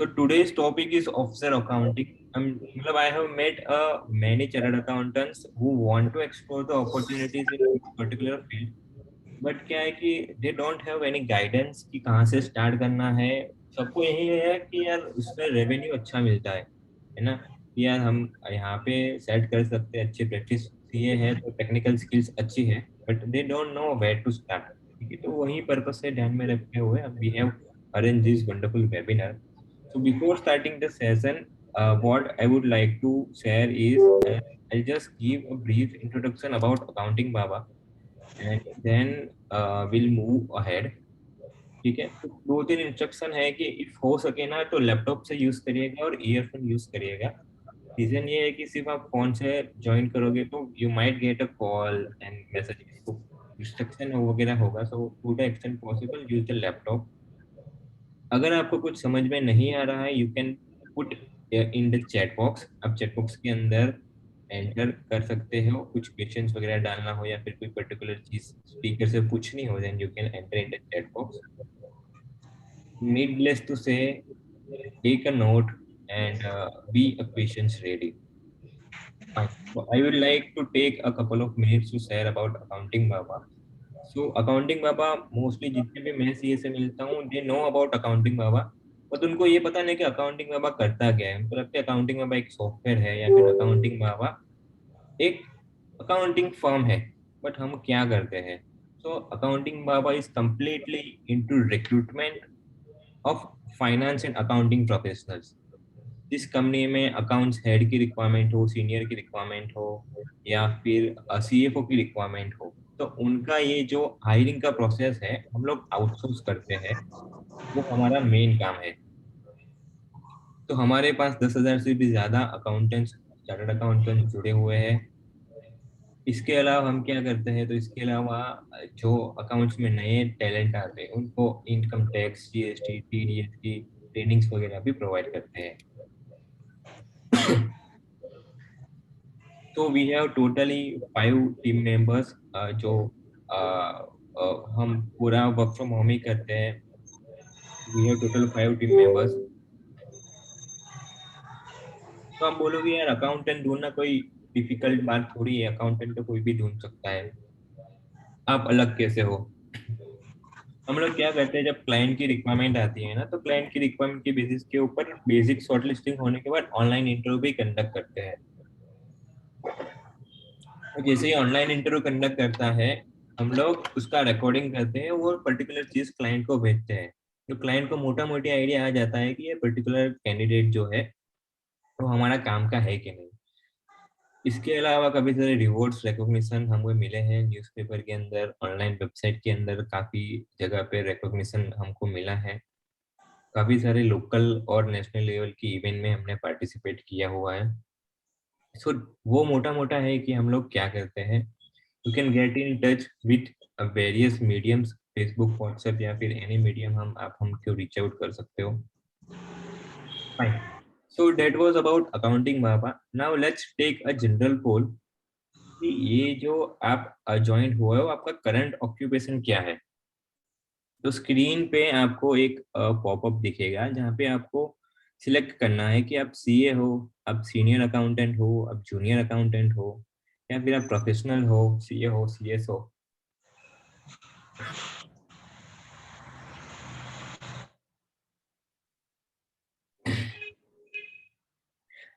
So today's topic is officer accounting. मतलब I have met many chartered accountants who want to explore the opportunities in this particular field. But क्या है कि दे don't have any guidance कि कहाँ से start करना है. सबको यही है कि यार उसमें रेवेन्यू अच्छा मिलता है ना, कि यार हम यहाँ पे सेट कर सकते हैं, अच्छी प्रैक्टिस सीए है तो टेक्निकल स्किल्स अच्छी है, but they don't know where to start. ठीक है, तो वही पर्पस से ध्यान में रखते हुए we have arrange this wonderful webinar. So before starting the session, what I would like to share is I'll just give a brief introduction about Accounting Baba, and then we'll move ahead. ठीक है, तो दो तीन instruction है कि if हो सके ना तो लैपटॉप से यूज करिएगा और ईयरफोन यूज करिएगा. रीजन ये है कि सिर्फ आप फोन से ज्वाइन करोगे तो you might get a call and message, तो डिस्ट्रक्शन वगैरह होगा. So to the extent possible use the laptop. अगर आपको कुछ समझ में नहीं आ रहा है you can put in the chat box. आप चैट बॉक्स के अंदर एंटर कर सकते हो, कुछ क्वेश्चंस वगैरह डालना हो या फिर कोई पर्टिकुलर चीज स्पीकर से पूछनी हो, then you can enter in the chat box. Needless to say, take a note and be a questions ready. Fine. So I would like to take a couple of minutes to share about Accounting Baba. So Accounting Baba mostly जितने भी मैं CA से मिलता हूँ they know about Accounting Baba, but उनको ये पता नहीं कि Accounting Baba करता क्या है. उनको लगता है Accounting Baba एक सॉफ्टवेयर है या फिर Accounting Baba एक अकाउंटिंग फर्म है. बट हम क्या करते हैं? So accounting Baba is completely into recruitment of finance and accounting professionals. जिस कंपनी में अकाउंट्स हेड की रिक्वायरमेंट हो, सीनियर की रिक्वायरमेंट हो या फिर सीएफओ की रिक्वायरमेंट हो, तो उनका ये जो हायरिंग का प्रोसेस है हम लोग आउटसोर्स करते हैं. वो हमारा मेन काम है. तो हमारे पास 10,000 से भी ज्यादा अकाउंटेंट्स, चार्टर्ड अकाउंटेंट्स जुड़े हुए हैं. इसके अलावा हम क्या करते हैं, तो इसके अलावा जो अकाउंट्स में नए टैलेंट आते हैं उनको इनकम टैक्स, जीएसटी, टीडीएस की ट्रेनिंग्स वगैरह भी प्रोवाइड करते हैं. तो we have totally 5 team members, जो हम पूरा वर्क फ्रॉम होम ही करते हैं. We have total 5 team members. तो हम बोलोगे यार अकाउंटेंट ढूंढना कोई डिफिकल्ट बात थोड़ी है, अकाउंटेंट तो कोई भी ढूंढ सकता है. आप अलग कैसे हो? हम लोग क्या करते हैं, जब क्लाइंट की रिक्वायरमेंट आती है ना, तो क्लाइंट की रिक्वायरमेंट के बेसिस के ऊपर बेसिक शॉर्टलिस्टिंग होने के बाद ऑनलाइन इंटरव्यू भी कंडक्ट करते हैं. और जैसे ही ऑनलाइन इंटरव्यू कंडक्ट करता है हम लोग उसका रिकॉर्डिंग करते हैं, वो पर्टिकुलर चीज क्लाइंट को भेजते हैं. तो क्लाइंट को मोटा मोटी आइडिया आ जाता है कि ये पर्टिकुलर कैंडिडेट जो है वो हमारा काम का है कि नहीं. इसके अलावा कभी सारे रिवॉर्ड्स रिकॉग्निशन हमको मिले हैं न्यूज़पेपर के अंदर, ऑनलाइन वेबसाइट के अंदर काफी जगह पे रिकॉग्निशन हमको मिला है. काफी सारे लोकल और नेशनल लेवल की इवेंट में हमने पार्टिसिपेट किया हुआ है. सो वो मोटा मोटा है कि हम लोग क्या करते हैं. You can get in touch with various mediums, Facebook, WhatsApp या फिर एनी मीडियम हम आप हमको रीच आउट कर सकते हो. Fine. So that was about accounting बाबा. Now let's take a general poll कि ये जो आप ज्वाइन हुए हो आपका करंट ऑक्यूपेशन क्या है. तो स्क्रीन पे आपको एक पॉपअप दिखेगा जहाँ पे आपको सिलेक्ट करना है कि आप सीए हो, आप सीनियर अकाउंटेंट हो, आप जूनियर अकाउंटेंट हो या फिर आप प्रोफेशनल हो, सीए हो, सीएस हो.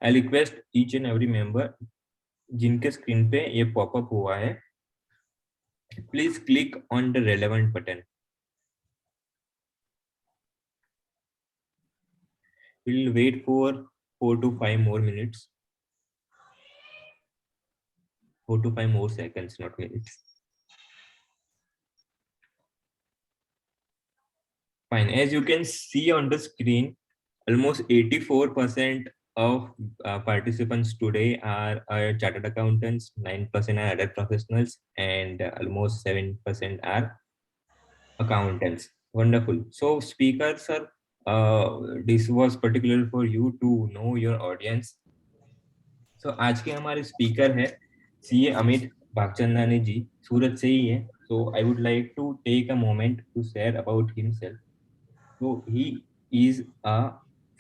I request each and every member जिनके स्क्रीन पे ये पॉपअप हुआ है, please click on the relevant button. Will wait for 4 to 5 more minutes, 4 to 5 more seconds, not minutes. Fine. As you can see on the screen, almost 84% of participants today are chartered accountants, 9% are other professionals, and almost 7% are accountants. Wonderful. So, speaker sir, this was particular for you to know your audience. So, आज के हमारे speaker है CA Amit Bhagchandani जी, सूरत से ही है. So, I would like to take a moment to share about himself. So he is a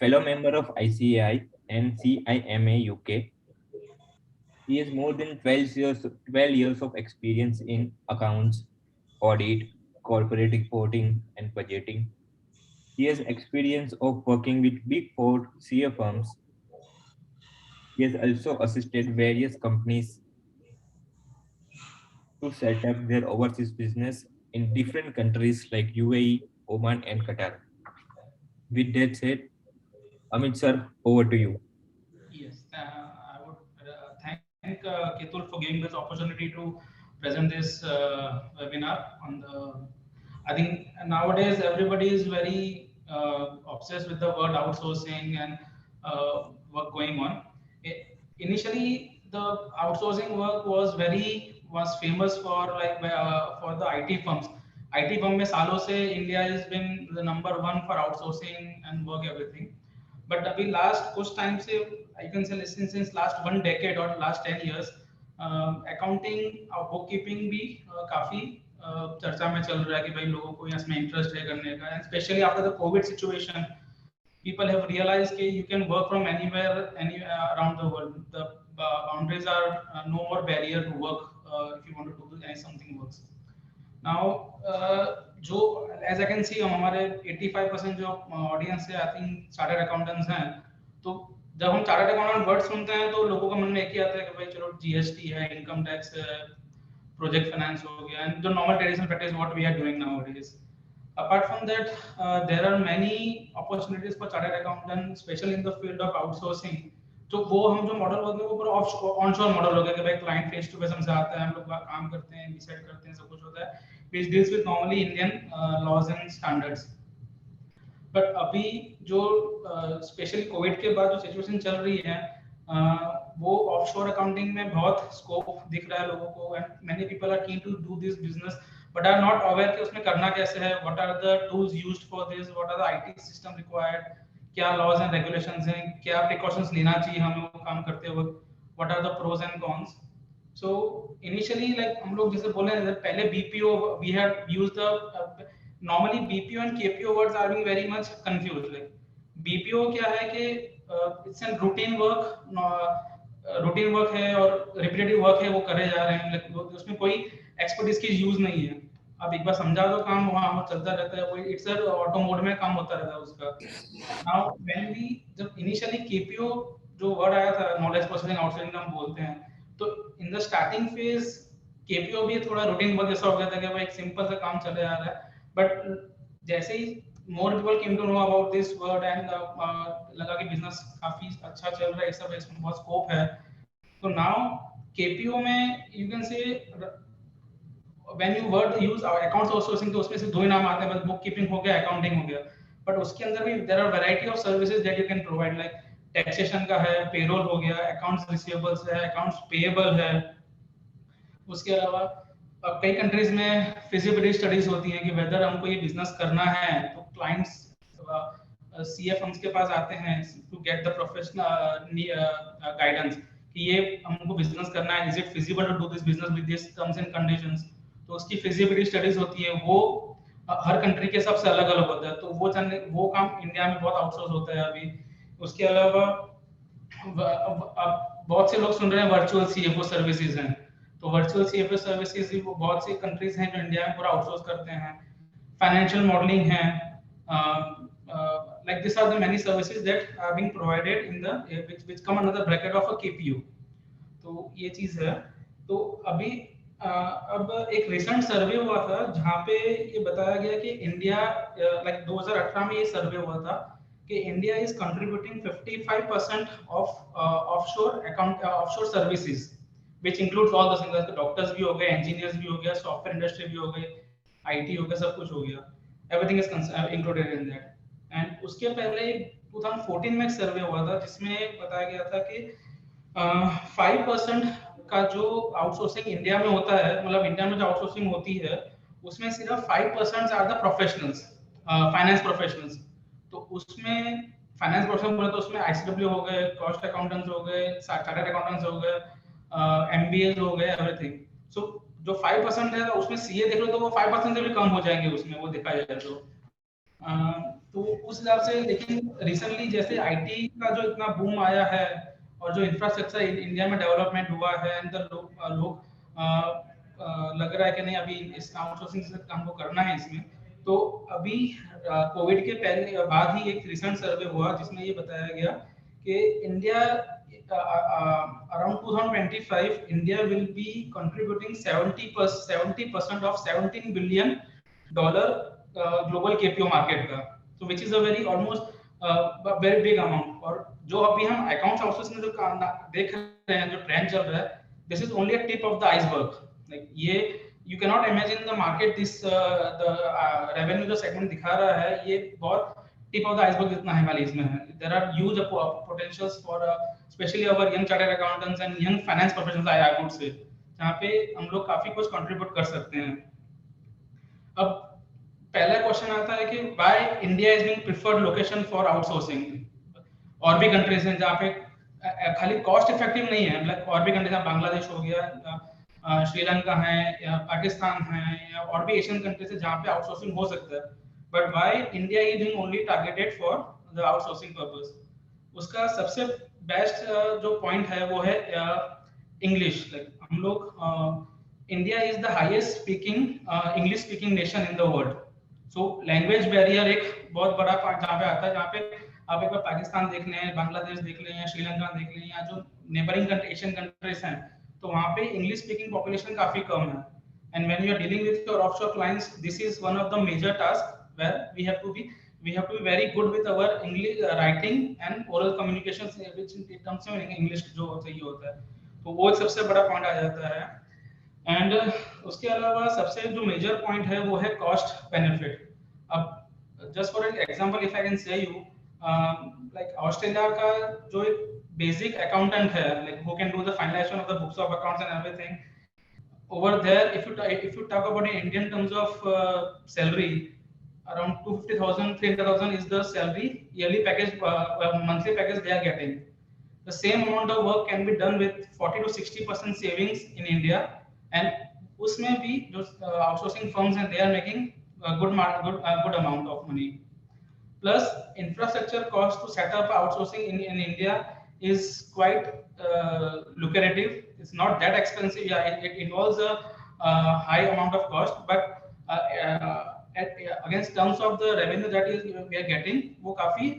fellow member of ICAI and CIMA UK. He has more than 12 years of experience in accounts, audit, corporate reporting, and budgeting. He has experience of working with Big Four CA firms. He has also assisted various companies to set up their overseas business in different countries like UAE, Oman, and Qatar. With that said, Amit sir, over to you. Yes, I would thank Ketul for giving this opportunity to present this webinar on the. I think nowadays everybody is very obsessed with the word outsourcing and work going on. Initially, the outsourcing work was famous for for the IT firms. IT firm में सालों से India has been the number one for outsourcing and work everything. But अभी last कुछ time से I can say since last 1 decade or last 10 years accounting और book keeping भी काफी चर्चा में चल रहा है कि भाई लोगों को इसमें इंटरेस्ट है करने का and specially after the Covid situation people have realized that you can work from anywhere around the world. The boundaries are no more barrier to work if you want to do something works. Now, जो as I can see हमारे 85% जो audience है, I think chartered accountants हैं. तो जब हम chartered accountant word सुनते हैं तो लोगों के मन में एक ही आता है कि भाई चलो जीएसटी है, इनकम टैक्स है, प्रोजेक्ट फाइनेंस हो गया, एंड जो normal traditional practice what we are doing nowadays. Apart from that, there are many opportunities for chartered accountant, especially in the field of outsourcing. तो वो हम जो मॉडल होते हैं वो पूरा ऑनशोर मॉडल हो गया कि भाई क्लाइंट फेस टू फेस हमसे आता है, हम लोग काम करते हैं, डिसाइड करते हैं, सब कुछ होता है, which deals with normally Indian laws and standards. But अभी जो स्पेशली कोविड के बाद जो सिचुएशन चल रही है वो ऑफशोर अकाउंटिंग में बहुत स्कोप दिख रहा है लोगों को, and many people are keen to do this business but are not aware कि उसमें करना कैसे है, what are the tools used for this, what are the IT system required, क्या लॉज एंड रेगुलेशंस हैं, क्या प्रिकॉशंस लेना चाहिए हमें वो काम करते वक्त, what are the pros and cons. So initially, like हम लोग जैसे बोले पहले BPO we had used the normally BPO and KPO words are being very much confused. Like BPO क्या है कि it's a routine work है और repetitive work है, वो करे जा रहे हैं, like उसमें कोई expertise की यूज नहीं है. अब एक बार समझा दो काम वहाँ चलता रहता है, कोई इट्स ऑटो मोड में काम होता रहता है उसका. नाउ व्हेन वी जब इनिशियली KPO जो वर्ड आया था, नॉलेज प्रोसेसिंग आउटसोर्सिंग हम बोलते हैं, तो in the starting phase KPO भी थोड़ा रूटीन वर्क जैसा हो गया था कि भाई एक सिंपल सा काम चले आ रहा है. बट जैसे ही more people came to know about this word and लगा कि बिजनेस काफी अच्छा चल रहा है, सब इसमें बहुत स्कोप है. तो नाउ केपीओ में you can say when you word use accounts outsourcing तो उसमें से दो ही नाम आते हैं, बस बुक कीपिंग हो गया, अकाउंटिंग हो गया. बट उसके अंदर भी there are variety of services that you can provide, like taxation का है, पेरोल हो गया, अकाउंट्स रिसीवेबल्स है, अकाउंट्स पेएबल है. उसके अलावा अब कई कंट्रीज में फिजिबिलिटी स्टडीज होती हैं कि वेदर हमको ये बिजनेस करना है, तो क्लाइंट्स सीए फर्म्स के पास आते हैं to get the professional guidance कि ये हमको बिजनेस करना है, is it feasible to do this business with this terms and conditions. तो उसकी फिजिबिलिटी स्टडीज होती है, वो हर कंट्री के सबसे अलग अलग होता है. तो वो काम इंडिया में बहुत आउटसोर्स होता है अभी. उसके अलावा अब बहुत से लोग सुन रहे हैं वर्चुअल सीएफओ सर्विसेज हैं, तो वर्चुअल सीएफओ सर्विसेज भी बहुत सी कंट्रीज हैं जो इंडिया में पूरा आउटसोर्स करते हैं. फाइनेंशियल मॉडलिंग है, like these are the many services that are being provided in the which come under the bracket of a KPO. तो ये चीज है. तो अभी अब एक रिसेंट सर्वे हुआ था जहाँ पे ये बताया गया कि इंडिया लाइक 2018 में ये सर्वे हुआ था कि India is contributing 55% of offshore services which includes all the singles, doctors भी हो गए, इंजीनियर्स भी हो गया, सॉफ्टवेयर इंडस्ट्री भी हो गई, आईटी हो गया, सब कुछ हो गया, everything is included in that. And उसके पहले 2014 में एक सर्वे हुआ था जिसमें बताया गया था कि 5% का जो आउटसोर्सिंग इंडिया में होता है, मतलब इंडिया में जो आउटसोर्सिंग होती है उसमें सिर्फ 5% are the professionals, finance professionals. तो उसमें फाइनेंस प्रोफेशनल बोले तो उसमें आईसीडब्ल्यू हो गए, कॉस्ट अकाउंटेंट्स हो गए, चार्टर्ड अकाउंटेंट्स हो गए, एमबीए हो गए, एवरीथिंग. सो जो 5% है तो उसमें सीए देख लो तो वो 5% से भी कम हो जाएंगे उसमें, वो देखा जाए तो. तो उस हिसाब से, लेकिन रिसेंटली जैसे आईटी का जो इतना बूम आया है और जो इंफ्रास्ट्रक्चर इंडिया में डेवलपमेंट हुआ है, एंड लोग लग रहा है कि नहीं अभी इस आउटसोर्सिंग से हमको करना है इसमें। तो अभी कोविड के पहले बाद ही एक रिसेंट सर्वे हुआ जिसमें ये बताया गया कि India around 2025 India will be contributing 70% of 17 billion dollar global KPO market का, so which is a very almost very big amount। और जो अभी हम अकाउंट्स आउटसोर्सिंग में जो देख रहे हैं, जो ट्रेंड चल रहा है, this is only a tip of the iceberg। like ये you cannot imagine the market, this the revenue जो segment दिखा रहा है, ये बहुत tip of the iceberg जितना है वाली इसमें है। there are huge potentials for especially our young chartered accountants and young finance professionals, I would say, जहाँ पे हम लोग काफी कुछ कंट्रीब्यूट कर सकते हैं। अब पहला क्वेश्चन आता है कि why India is being preferred location for outsourcing। और भी कंट्रीज हैं जहाँ पे खाली कॉस्ट इफेक्टिव नहीं है, मतलब और भी कंट्रीज हैं, बांग्लादेश हो गया, श्रीलंका है, या पाकिस्तान है, या और भी एशियन कंट्रीज है जहाँ पे आउटसोर्सिंग हो सकता है। But why India is being only targeted for the outsourcing purpose? उसका सबसे बेस्ट जो पॉइंट है वो है इंग्लिश। लाइक हम लोग, India is the highest speaking English speaking nation in the world. So language barrier एक बहुत बड़ा पॉइंट जहाँ पे आता है, जहाँ पे आप एक बार पाकिस्तान देख लें, बांग्लादेश देख लें, या श्रीलंका देख लें, या जो नेबरिंग एशियन कंट्रीज हैं, तो वहाँ पे इंग्लिश स्पीकिंग पॉपुलेशन काफी कम है। And when you are dealing with your offshore clients, this is one of the major task where we have to be very good with our English writing and oral communication, which in terms में English जो चाहिए होता है। तो वो एक सबसे बड़ा पॉइंट आ जाता है। एंड उसके अलावा सबसे जो मेजर पॉइंट है वो है कॉस्ट बेनिफिट। अब just for example if I can say you, like Australia का जो एक बेसिक अकाउंटेंट है, like who can do the finalisation of the books of accounts and everything, over there if you talk about in Indian terms of salary, around 250,000 300,000 is the salary yearly package, monthly package they are getting। the same amount of work can be done with 40 to 60% savings in India, and उसमें भी जो outsourcing firms हैं, they are making a good amount of money। plus infrastructure cost to set up outsourcing in India is quite lucrative। it's not that expensive, yeah, it involves a high amount of cost, but against terms of the revenue that is we are getting, वो काफी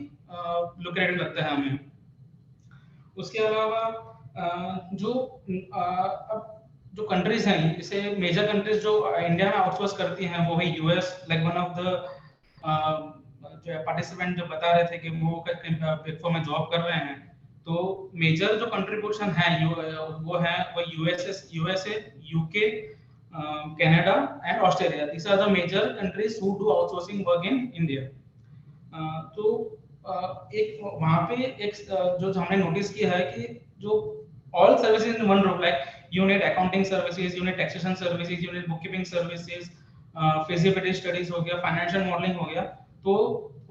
lucrative लगता है हमें। उसके अलावा जो अब जो कंट्रीज हैं, जैसे मेजर कंट्रीज जो इंडिया में आउटसोर्स करती हैं, वो है US. Like one of the जो पार्टिसिपेंट जो बता रहे थे कि वो बिग फोर में जॉब कर रहे हैं, तो मेजर जो कंट्रीब्यूशन है वो USA, UK, Canada and Australia. These are the major countries who do outsourcing work in India. तो एक वहां पे एक जो हमने नोटिस किया है कि जो all services in one roof, like unit accounting services, unit taxation services, unit bookkeeping services, feasibility studies हो गया, फाइनेंशियल मॉडलिंग हो गया, तो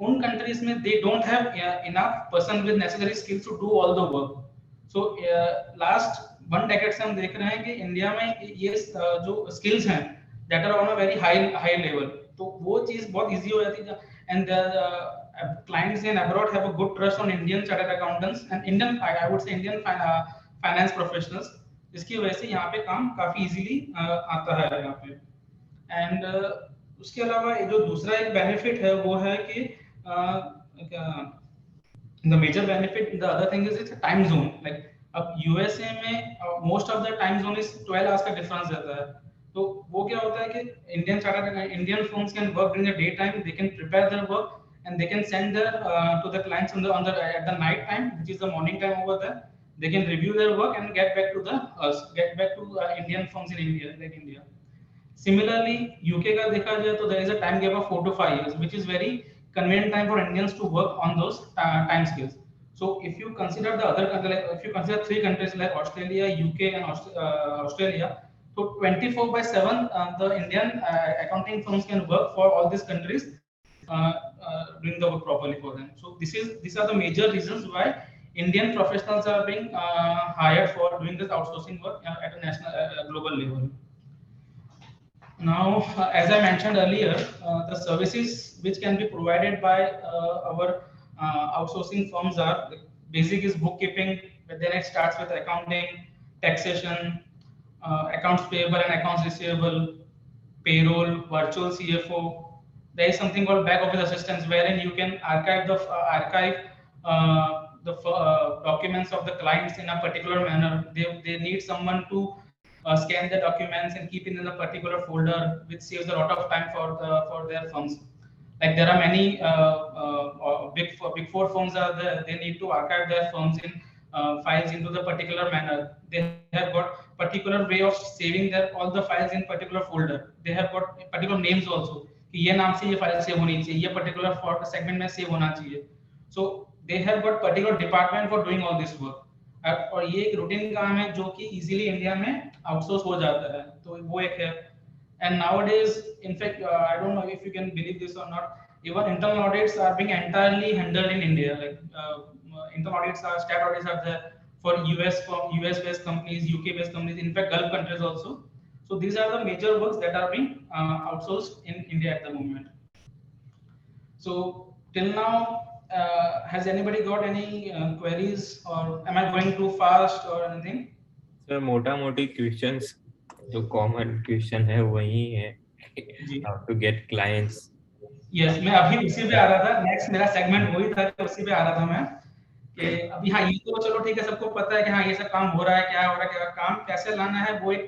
उन कंट्रीज में they don't have enough person with necessary skills to do all the work. So last 1 decade से हम देख रहे हैं कि इंडिया में ये जो स्किल्स हैं that are on a very high level, तो वो चीज बहुत इजी हो जाती है। And clients in abroad have a good trust on Indian chartered accountants and Indian, I would say Indian finance professionals, जिसकी वजह से यहाँ पे काम काफी इजीली आता है यहाँ पे। एंड उसके अलावा जो दूसरा एक बेनिफिट है वो है कि the major benefit, the other thing is it's a time zone। like अब यूएसए में most of the time zone is 12 hours का डिफरेंस रहता है। तो वो क्या होता है कि Indian firms can work during the day time, they can prepare their work and they can send their to the clients at the night time, which is the morning time over there. They can review their work and get back to Indian firms in India. Similarly, UK का देखा जाए तो there is a time gap of 4 to 5 years, which is very convenient time for Indians to work on those time scales. So if you consider the other countries, like if you consider 3 countries like Australia, UK and Australia, so 24/7 the Indian accounting firms can work for all these countries, doing the work properly for them. So these are the major reasons why Indian professionals are being hired for doing this outsourcing work at a national global level. Now, as I mentioned earlier, the services which can be provided by our outsourcing firms are like, basic is bookkeeping, but then it starts with accounting, taxation, accounts payable and accounts receivable, payroll, virtual CFO. There is something called back office assistance, wherein you can archive the documents of the clients in a particular manner. They need someone to scan the documents and keep it in a particular folder, which saves a lot of time for their firms. Like there are many big four firms are there. They need to archive their firms in files into the particular manner. They have got particular way of saving their all the files in particular folder. They have got particular names also कि ये नाम से ये file save होनी चाहिए, ये particular segment में save होना चाहिए. So they have got particular department for doing all this work. और ये एक रूटीन काम है जो कि इजीली इंडिया में आउटसोर्स हो जाता है, तो वो एक है. And nowadays, in fact, I don't know if you can believe this or not, even internal audits are being entirely handled in India. Like internal audits are, stat audits are there for US based companies, UK based companies, in fact Gulf countries also. So these are the major works that are being outsourced in India at the moment. So till now, has anybody got any queries, or am I going too fast or anything? Sir मोटा मोटी questions जो common question है वही है, how to get clients. Yes, मैं अभी उसी पे आ रहा था. नेक्स्ट मेरा सेगमेंट वही था, उसी पे आ रहा था मैं कि अभी हाँ ये तो चलो ठीक है, सबको पता है कि हाँ ये सब काम हो रहा है, क्या हो रहा है, क्या काम कैसे लाना है, वो एक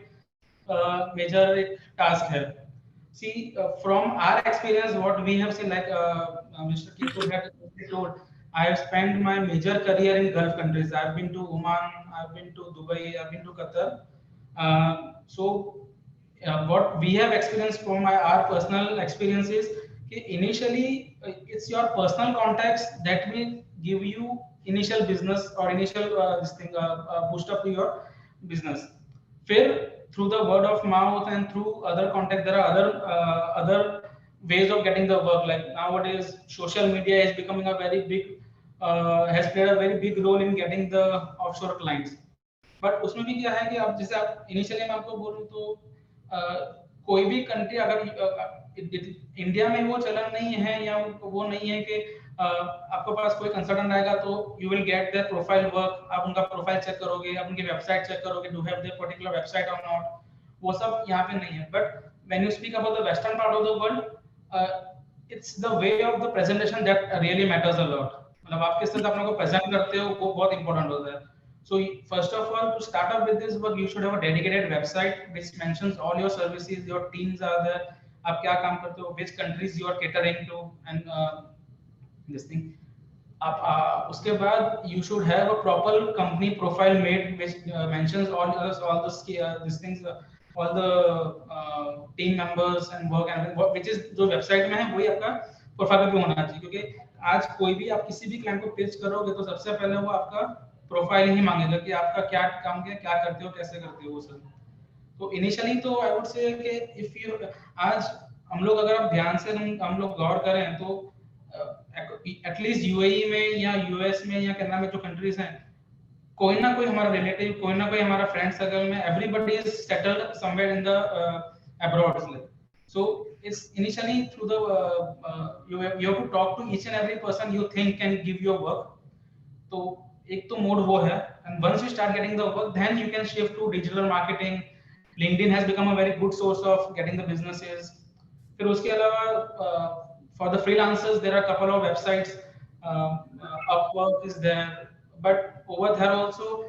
मेजर टास्क है. See, from our experience, what we have seen, like Mr. Ketul had told, I have spent my major career in Gulf countries. I've been to Oman, I've been to Dubai, I've been to Qatar. So what we have experienced from our personal experiences, initially it's your personal contacts that will give you initial business or initial this thing boost up to your business. फिर through the word of mouth and through other contact, there are other ways of getting the work. Like nowadays social media is becoming a very big has played a very big role in getting the offshore clients. But उसमें भी क्या है कि आप जैसे आप initially मैं आपको बोलूं तो कोई भी कंट्री अगर इंडिया में वो चलन नहीं है या वो नहीं है कि आपके पास कोई कंसल्टेंट आएगा तो you will get there profile work, आप उनका प्रोफाइल चेक करोगे, आप उनकी वेबसाइट चेक करोगे, do have their particular website और नॉट, वो सब यहाँ पे नहीं है. But when you speak about the western part of the world, it's the way of the presentation that really matters a lot. मतलब आप किस तरह से अपने को प्रेजेंट करते हो वो बहुत इंपॉर्टेंट होता है. So first of all, to start up with this work, you should have a dedicated website which mentions all your services, your teams are there, आप क्या काम करते हो, which countries you are catering to, and this thing. उसके बाद you should have a proper company profile made which mentions all these things, all the team members and work and which is जो website में है वही आपका profile पे होना चाहिए. क्योंकि आज कोई भी आप किसी भी क्लाइंट को पिच करोगे तो सबसे पहले वो आपका प्रोफाइल ही मांगेगा कि आपका क्या काम किया, क्या करते हो, कैसे करते हो वो सब. तो इनिशियली तो आई वुड से कि इफ यू आज हम लोग अगर आप ध्यान से हम लोग गौर करें तो एटलीस्ट यूएई में या यूएस में या कनाडा में जो कंट्रीज हैं, कोई ना कोई हमारा रिलेटिव, कोई ना कोई हमारा फ्रेंड सर्कल में, everybody is settled somewhere in the abroad. So it's initially through the you have to talk to each and every person you think can give your work. तो एक तो मोड वो है, and once you start getting the work, then you can shift to digital marketing. LinkedIn has become a very good source of getting the businesses. फिर उसके अलावा for the freelancers there are a couple of websites. Upwork is there, but over there also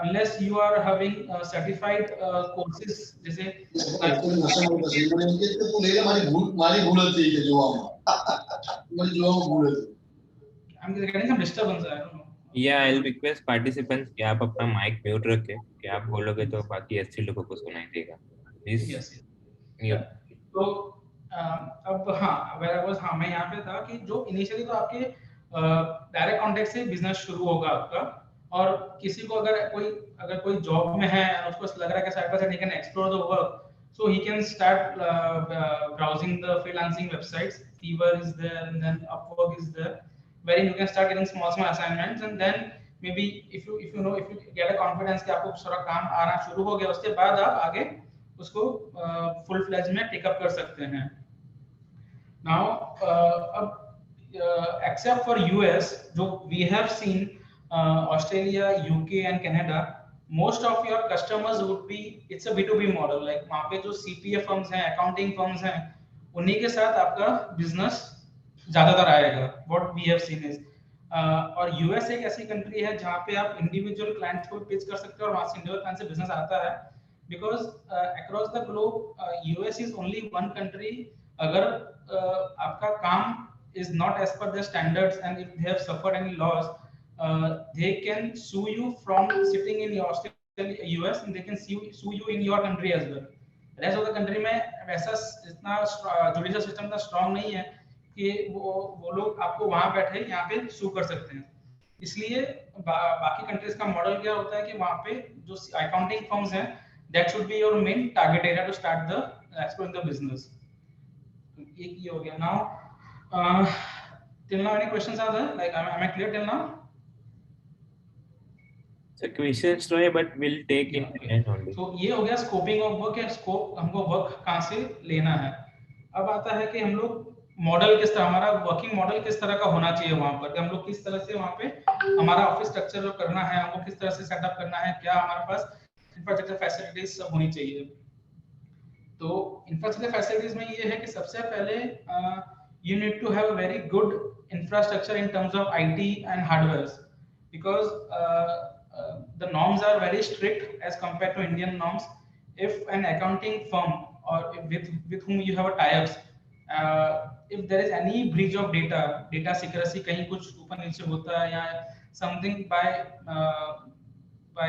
unless you are having certified courses जैसे I'm getting some disturbance. I don't know. Yeah, I'll request participants कि आप अपना mic mute रखें, कि आप बोलोगे तो बाकी 80 लोगों को सुनाई देगा. Please. Yes. Yeah. तो अब हाँ मैं यहाँ पे था कि जो इनिशियली तो आपके डायरेक्ट कॉन्टेक्ट से बिजनेस शुरू होगा आपका, और किसी को अगर कोई जॉब में है और उसको लग रहा है कि side by side he can explore the work, so he can start browsing the freelancing websites. Fiverr is there and then Upwork is there, wherein you can start getting small assignments, and then maybe if you get a confidence कि आपको थोड़ा काम आना शुरू हो गया, उसके बाद आप आगे उसको फुल फ्लेज में टेकअप कर सकते हैं। नाउ अब एक्सेप्ट फॉर यूएस, जो we have seen Australia, UK and Canada, most of your customers would be, it's a बी2बी मॉडल, लाइक वहां पे जो सीपीए फर्म्स हैं, अकाउंटिंग फर्म्स हैं, उन्हीं के साथ आपका बिजनेस ज्यादातर आएगा। What we have seen is, और यूएस एक ऐसी कंट्री है जहाँ पे आप इंडिविजुअल क्लाइंट्स को पिच कर सकते हो और वहां से इंडिविजुअल क्लाइंट से बिजनेस आता है, because across the globe US is only one country. अगर आपका काम is not as per their standards and if they have suffered any loss, they can sue you from sitting in your US, and they can sue you in your country as well. Rest of the country में वैसा इतना judicial system इतना strong नहीं है कि वो लोग आपको वहां बैठे यहाँ पे सू कर सकते हैं। इसलिए बाकी कंट्रीज का मॉडल क्या होता है कि वहां पे जो अकाउंटिंग फर्म्स हैं, that should be your main target area to start the explore the business. एक ये हो गया। Now till now any questions are there, like am I clear till now? So questions तो है but we'll take in the end only. तो ये हो गया स्कोपिंग ऑफ वर्क, या स्कोप हमको वर्क कहाँ से लेना है। अब आता है कि हम लोग मॉडल किस तरह, हमारा वर्किंग मॉडल किस तरह का होना चाहिए वहां पर, कि हम लोग किस तरह से वहां पे हमारा ऑफिस स्ट्रक्चर जो करना है, हमको किस तरह से सेटअप करना है, क्या हमारे पास इंफ्रास्ट्रक्चर फैसिलिटीज सब होनी चाहिए। तो इंफ्रास्ट्रक्चर फैसिलिटीज में ये है कि सबसे पहले you need to have a very good infrastructure in terms of IT and hardware, because the norms are very strict as compared to Indian norms. If an accounting firm or with whom you have a tie-ups, if there is any breach of data secrecy, कहीं कुछ ऊपर नीचे होता है या something by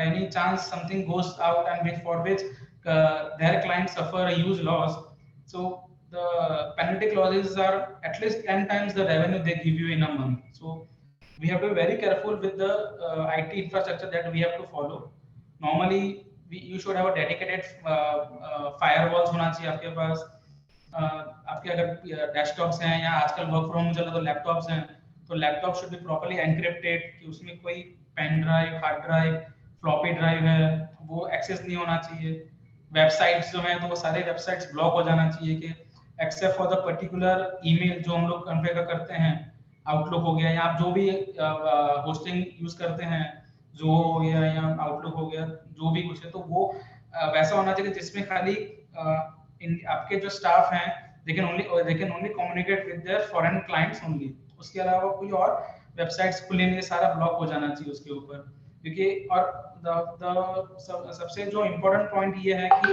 any chance something goes out and for which their clients suffer a huge loss, so the penalty clauses are at least 10 times the revenue they give you in a month. So we have to be very careful with the IT infrastructure that we have to follow. Normally, you should have a dedicated firewalls होना चाहिए आपके पास। आपके अगर desktops हैं या आजकल work from home चल रहा तो लैपटॉप्स हैं, तो laptop should be properly encrypted, कि उसमें कोई pen drive, hard drive, floppy drive है वो एक्सेस नहीं होना चाहिए। वेबसाइट्स जो हैं तो वो सारे वेबसाइट्स ब्लॉक हो जाना चाहिए, कि accept for the particular email जो हम लोग कॉन्फ़िगर करते हैं, आउटलुक हो गया या आप जो भी होस्टिंग यूज करते हैं, जो हो गया या आउटलुक हो गया, जो भी कुछ है, तो वो वैसा होना चाहिए जिसमें खाली आपके जो स्टाफ हैं they can only communicate with their foreign clients only। उसके अलावा कोई और वेबसाइट्स खुले नहीं, सारा ब्लॉक हो जाना चाहिए उसके ऊपर। क्योंकि और सबसे जो इम्पोर्टेंट पॉइंट ये है कि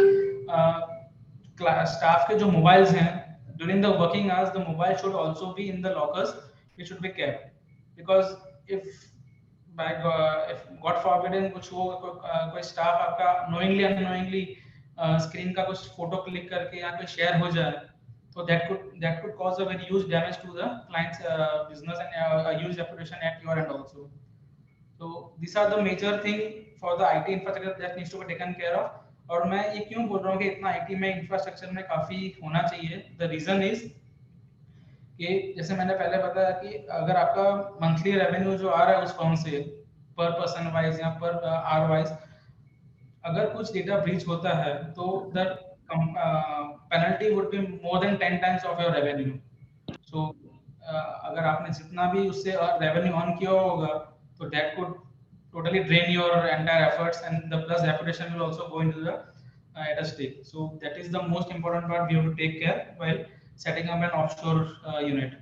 स्टाफ के जो मोबाइल्स हैं during the working hours, the mobile should also be in the lockers, which should be kept, because if God forbid कुछ हो, कोई स्टाफ आपका knowingly unknowingly स्क्रीन का कुछ फोटो क्लिक करके या कोई शेयर हो जाए, so that could cause a very huge damage to the client's business and a huge reputation at your end also. So these are the major thing for the IT infrastructure that needs to be taken care of. और मैं ये क्यों बोल रहा हूँ कि इतना IT में इंफ्रास्ट्रक्चर में काफी होना चाहिए, the reason is कि जैसे मैंने पहले बताया कि अगर आपका मंथली रेवेन्यू जो आ रहा है उस फर्म से पर पर्सन वाइज या पर आवर वाइज, अगर कुछ डेटा ब्रीच होता है तो the penalty would be more than 10 times of your revenue. So अगर आपने जितना भी उससे रेवेन्यू अर्न किया होगा, तो that could totally drain your entire efforts, and the plus reputation will also go into the at a stake. So that is the most important part we have to take care while setting up an offshore unit.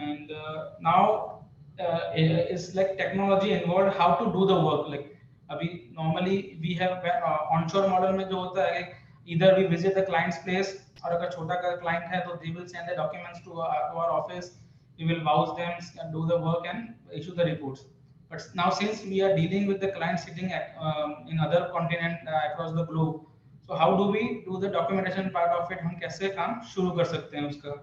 And now is like technology involved, how to do the work, like अभी normally we have onshore model में जो होता है कि either we visit the client's place, और अगर छोटा का client है तो they will send the documents to our office, we will vouch them and do the work and issue the reports. But now since we are dealing with the client sitting at, in other continent across the globe, so how do we do the documentation part of it, हम कैसे काम शुरू कर सकते हैं उसका।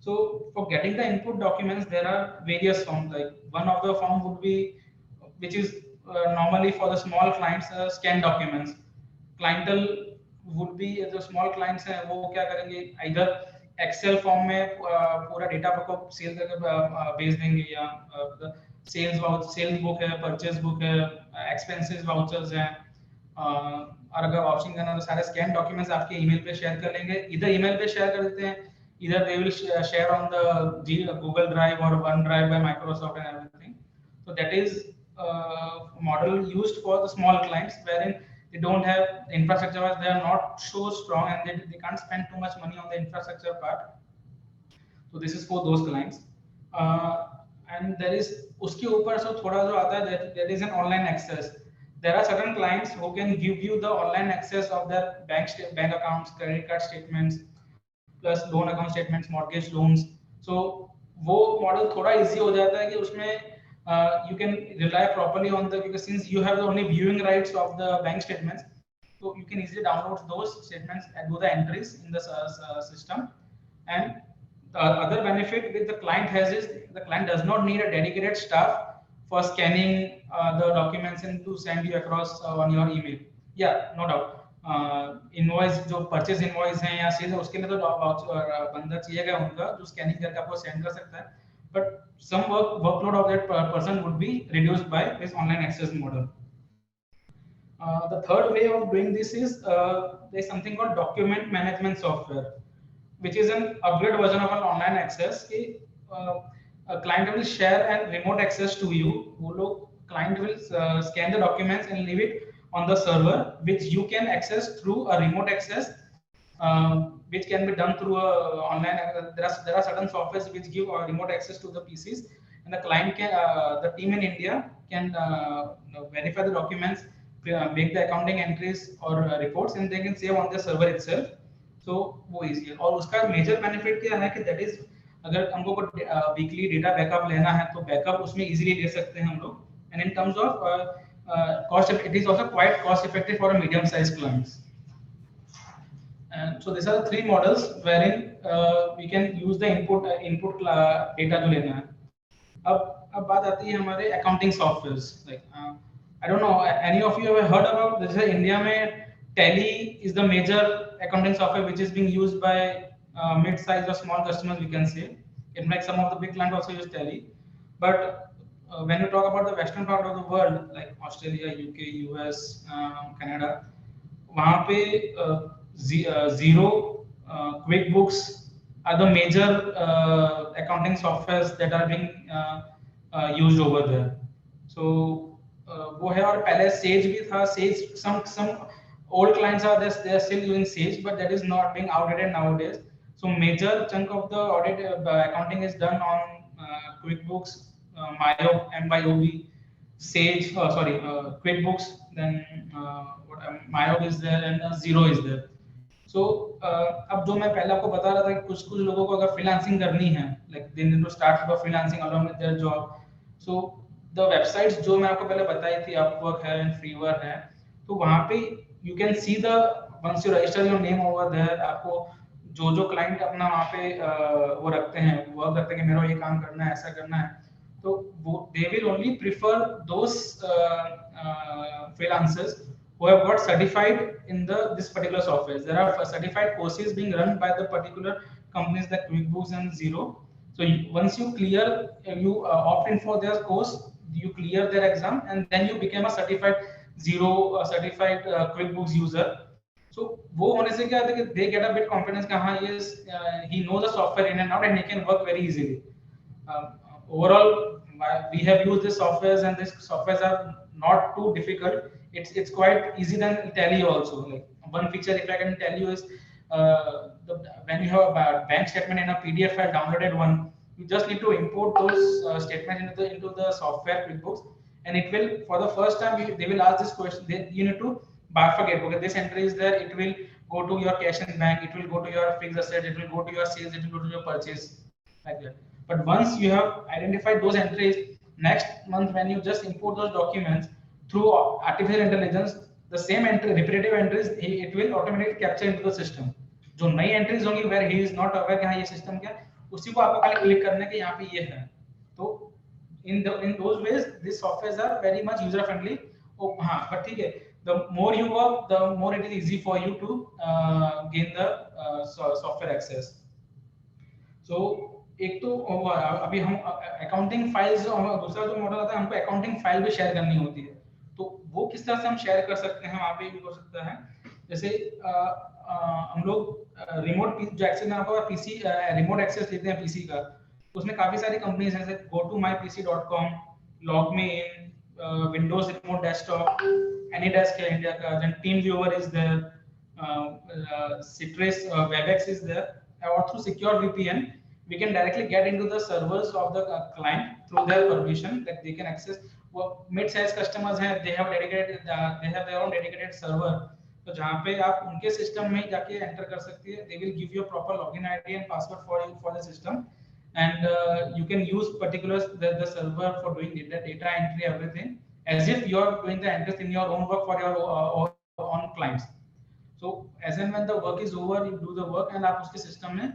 So for getting the input documents, there are various forms, like one of the form would be, which is normally for the small clients, scan documents। clientele would be जो small clients हैं वो क्या करेंगे, either Excel form में पूरा data को cell करके भेज देंगे, या सेल्स बुक है, परचेज बुक है, एक्सपेंसेस वाउचर्स हैं, और अगर वाउचिंग करना तो सारे स्कैन डॉक्यूमेंट्स आपके ईमेल पे शेयर कर लेंगे, इधर ईमेल पे शेयर कर देते हैं, इधर they will share on the Google drive और one drive by Microsoft and everything. So that is model used for the small clients wherein they don't have infrastructure wise, they are not so strong and they can't spend too much money on the infrastructure part. So this is for those clients. And there is उसके ऊपर से थोड़ा जो आता है, there is an online access. There are certain clients who can give you the online access of their bank accounts, credit card statements, plus loan account statements, mortgage loans. So वो model थोड़ा easy हो जाता है कि उसमें you can rely properly on the, because since you have the only viewing rights of the bank statements, so you can easily download those statements and do the entries in the system. And the other benefit with the client has is the client does not need a dedicated staff for scanning the documents and to send you across on your email. Yeah, no doubt. Invoice जो purchase invoice है या cell है उसके लिए तो बंदा चाहिएगा उनका जो स्कैनिंग करके आपको सेंड कर सकता है, but some workload of that person would be reduced by this online access model. The third way of doing this is there is something called document management software, which is an upgrade version of an online access. A client will share and remote access to you. वो लोग client will scan the documents and leave it on the server, which you can access through a remote access, which can be done through a online. There are certain softwares which give remote access to the PCs, and the client can the team in India can verify the documents, make the accounting entries or reports, and they can save on the server itself. So वो easy है. और उसका major benefit क्या है कि that is अगर हमको weekly data backup लेना है तो बैकअप उसमें इजीली ले सकते हैं हम लोग. And in terms of cost, it is also quite cost effective for a medium sized clients. And so these are the three models wherein we can use the input data जो लेना है. अब बात आती है हमारे accounting softwares. Like I don't know, any of you have heard about this? India में Tally is the major accounting software which is being used by mid-sized or small customers, we can say. In fact, some of the big clients also use Tally. But when you talk about the western part of the world, like Australia, UK, US, Canada, वहाँ पे Xero, QuickBooks are the major accounting softwares that are being used over there. So वो है. और पहले Sage भी था. Sage, some old clients are there, they are still using Sage, but that is not being outdated nowadays. So major chunk of the audit accounting is done on QuickBooks, MYOB, Sage, QuickBooks, then MYOB is there and Xero is there. So अब जो मैं पहले आपको बता रहा था कि कुछ लोगों को अगर फ्रीलांसिंग करनी है, like they need to start with freelancing along with their job. So the websites जो मैं आपको पहले बताई थी, Upwork है and Freework है, तो वहाँ पे you can see the once you register your name over there, आपको जो क्लाइंट अपना वहाँ पे वो रखते हैं, वर्क करते हैं कि मेरा ये काम करना है, ऐसा करना है, तो वो they will only prefer those freelancers who have got certified in this particular software. There are certified courses being run by the particular companies like QuickBooks and Xero. So once you clear, you opt in for their course, you clear their exam, and then you become a certified Xero, certified QuickBooks user. So वो होने से क्या होता है कि they get a bit confidence कि हाँ ये he knows the software in and out and he can work very easily. Overall, we have used these softwares and these softwares are not too difficult. It's quite easy than Tally also. Like one feature, if I can tell you, is when you have a bank statement in a PDF file, downloaded one, you just need to import those statements into the software QuickBooks, and it will, for the first time, they will ask this question. You need to bifurcate. Okay, this entry is there. It will go to your cash and bank. It will go to your fixed asset. It will go to your sales. It will go to your purchase, like that. But once you have identified those entries, next month when you just import those documents through artificial intelligence, the same entry, repetitive entries, it will automatically capture into the system. जो नई entries होंगी where he is not aware कि हाँ ये system क्या, उसी को आपको खाली क्लिक करना है कि यहाँ पे ये है. तो in those ways, these softwares are very much user friendly. Oh, हाँ, but ठीक है. The more you work, the more it is easy for you to gain the software access. So एक तो अभी हम अकाउंटिंग फाइल्स, दूसरा जो model आता है हमको अकाउंटिंग फाइल भी शेयर करनी होती है, तो वो किस तरह से हम शेयर कर सकते हैं वहाँ पे भी हो सकता है। जैसे हम लोग रिमोट जो एक्सेस आपका पीसी रिमोट एक्सेस लेते हैं पीसी का, तो उसमें काफी सारी कंपनीज हैं जैसे gotomypc.com, logmein, Windows Remote Desktop, AnyDesk है इंडिया का, then TeamViewer is there, Citrix, WebEx is there, or through secure VPN we can directly get into the servers of the client through their permission that they can access. वो mid-size customers हैं, they have their own dedicated server, तो जहाँ पे आप उनके system में जाके enter कर सकते हैं, they will give you a proper login ID and password for you for the system, and you can use particulars the server for doing data entry everything as if you are doing the entries in your own work for your own clients. So as and when the work is over, you do the work and आप उसके system में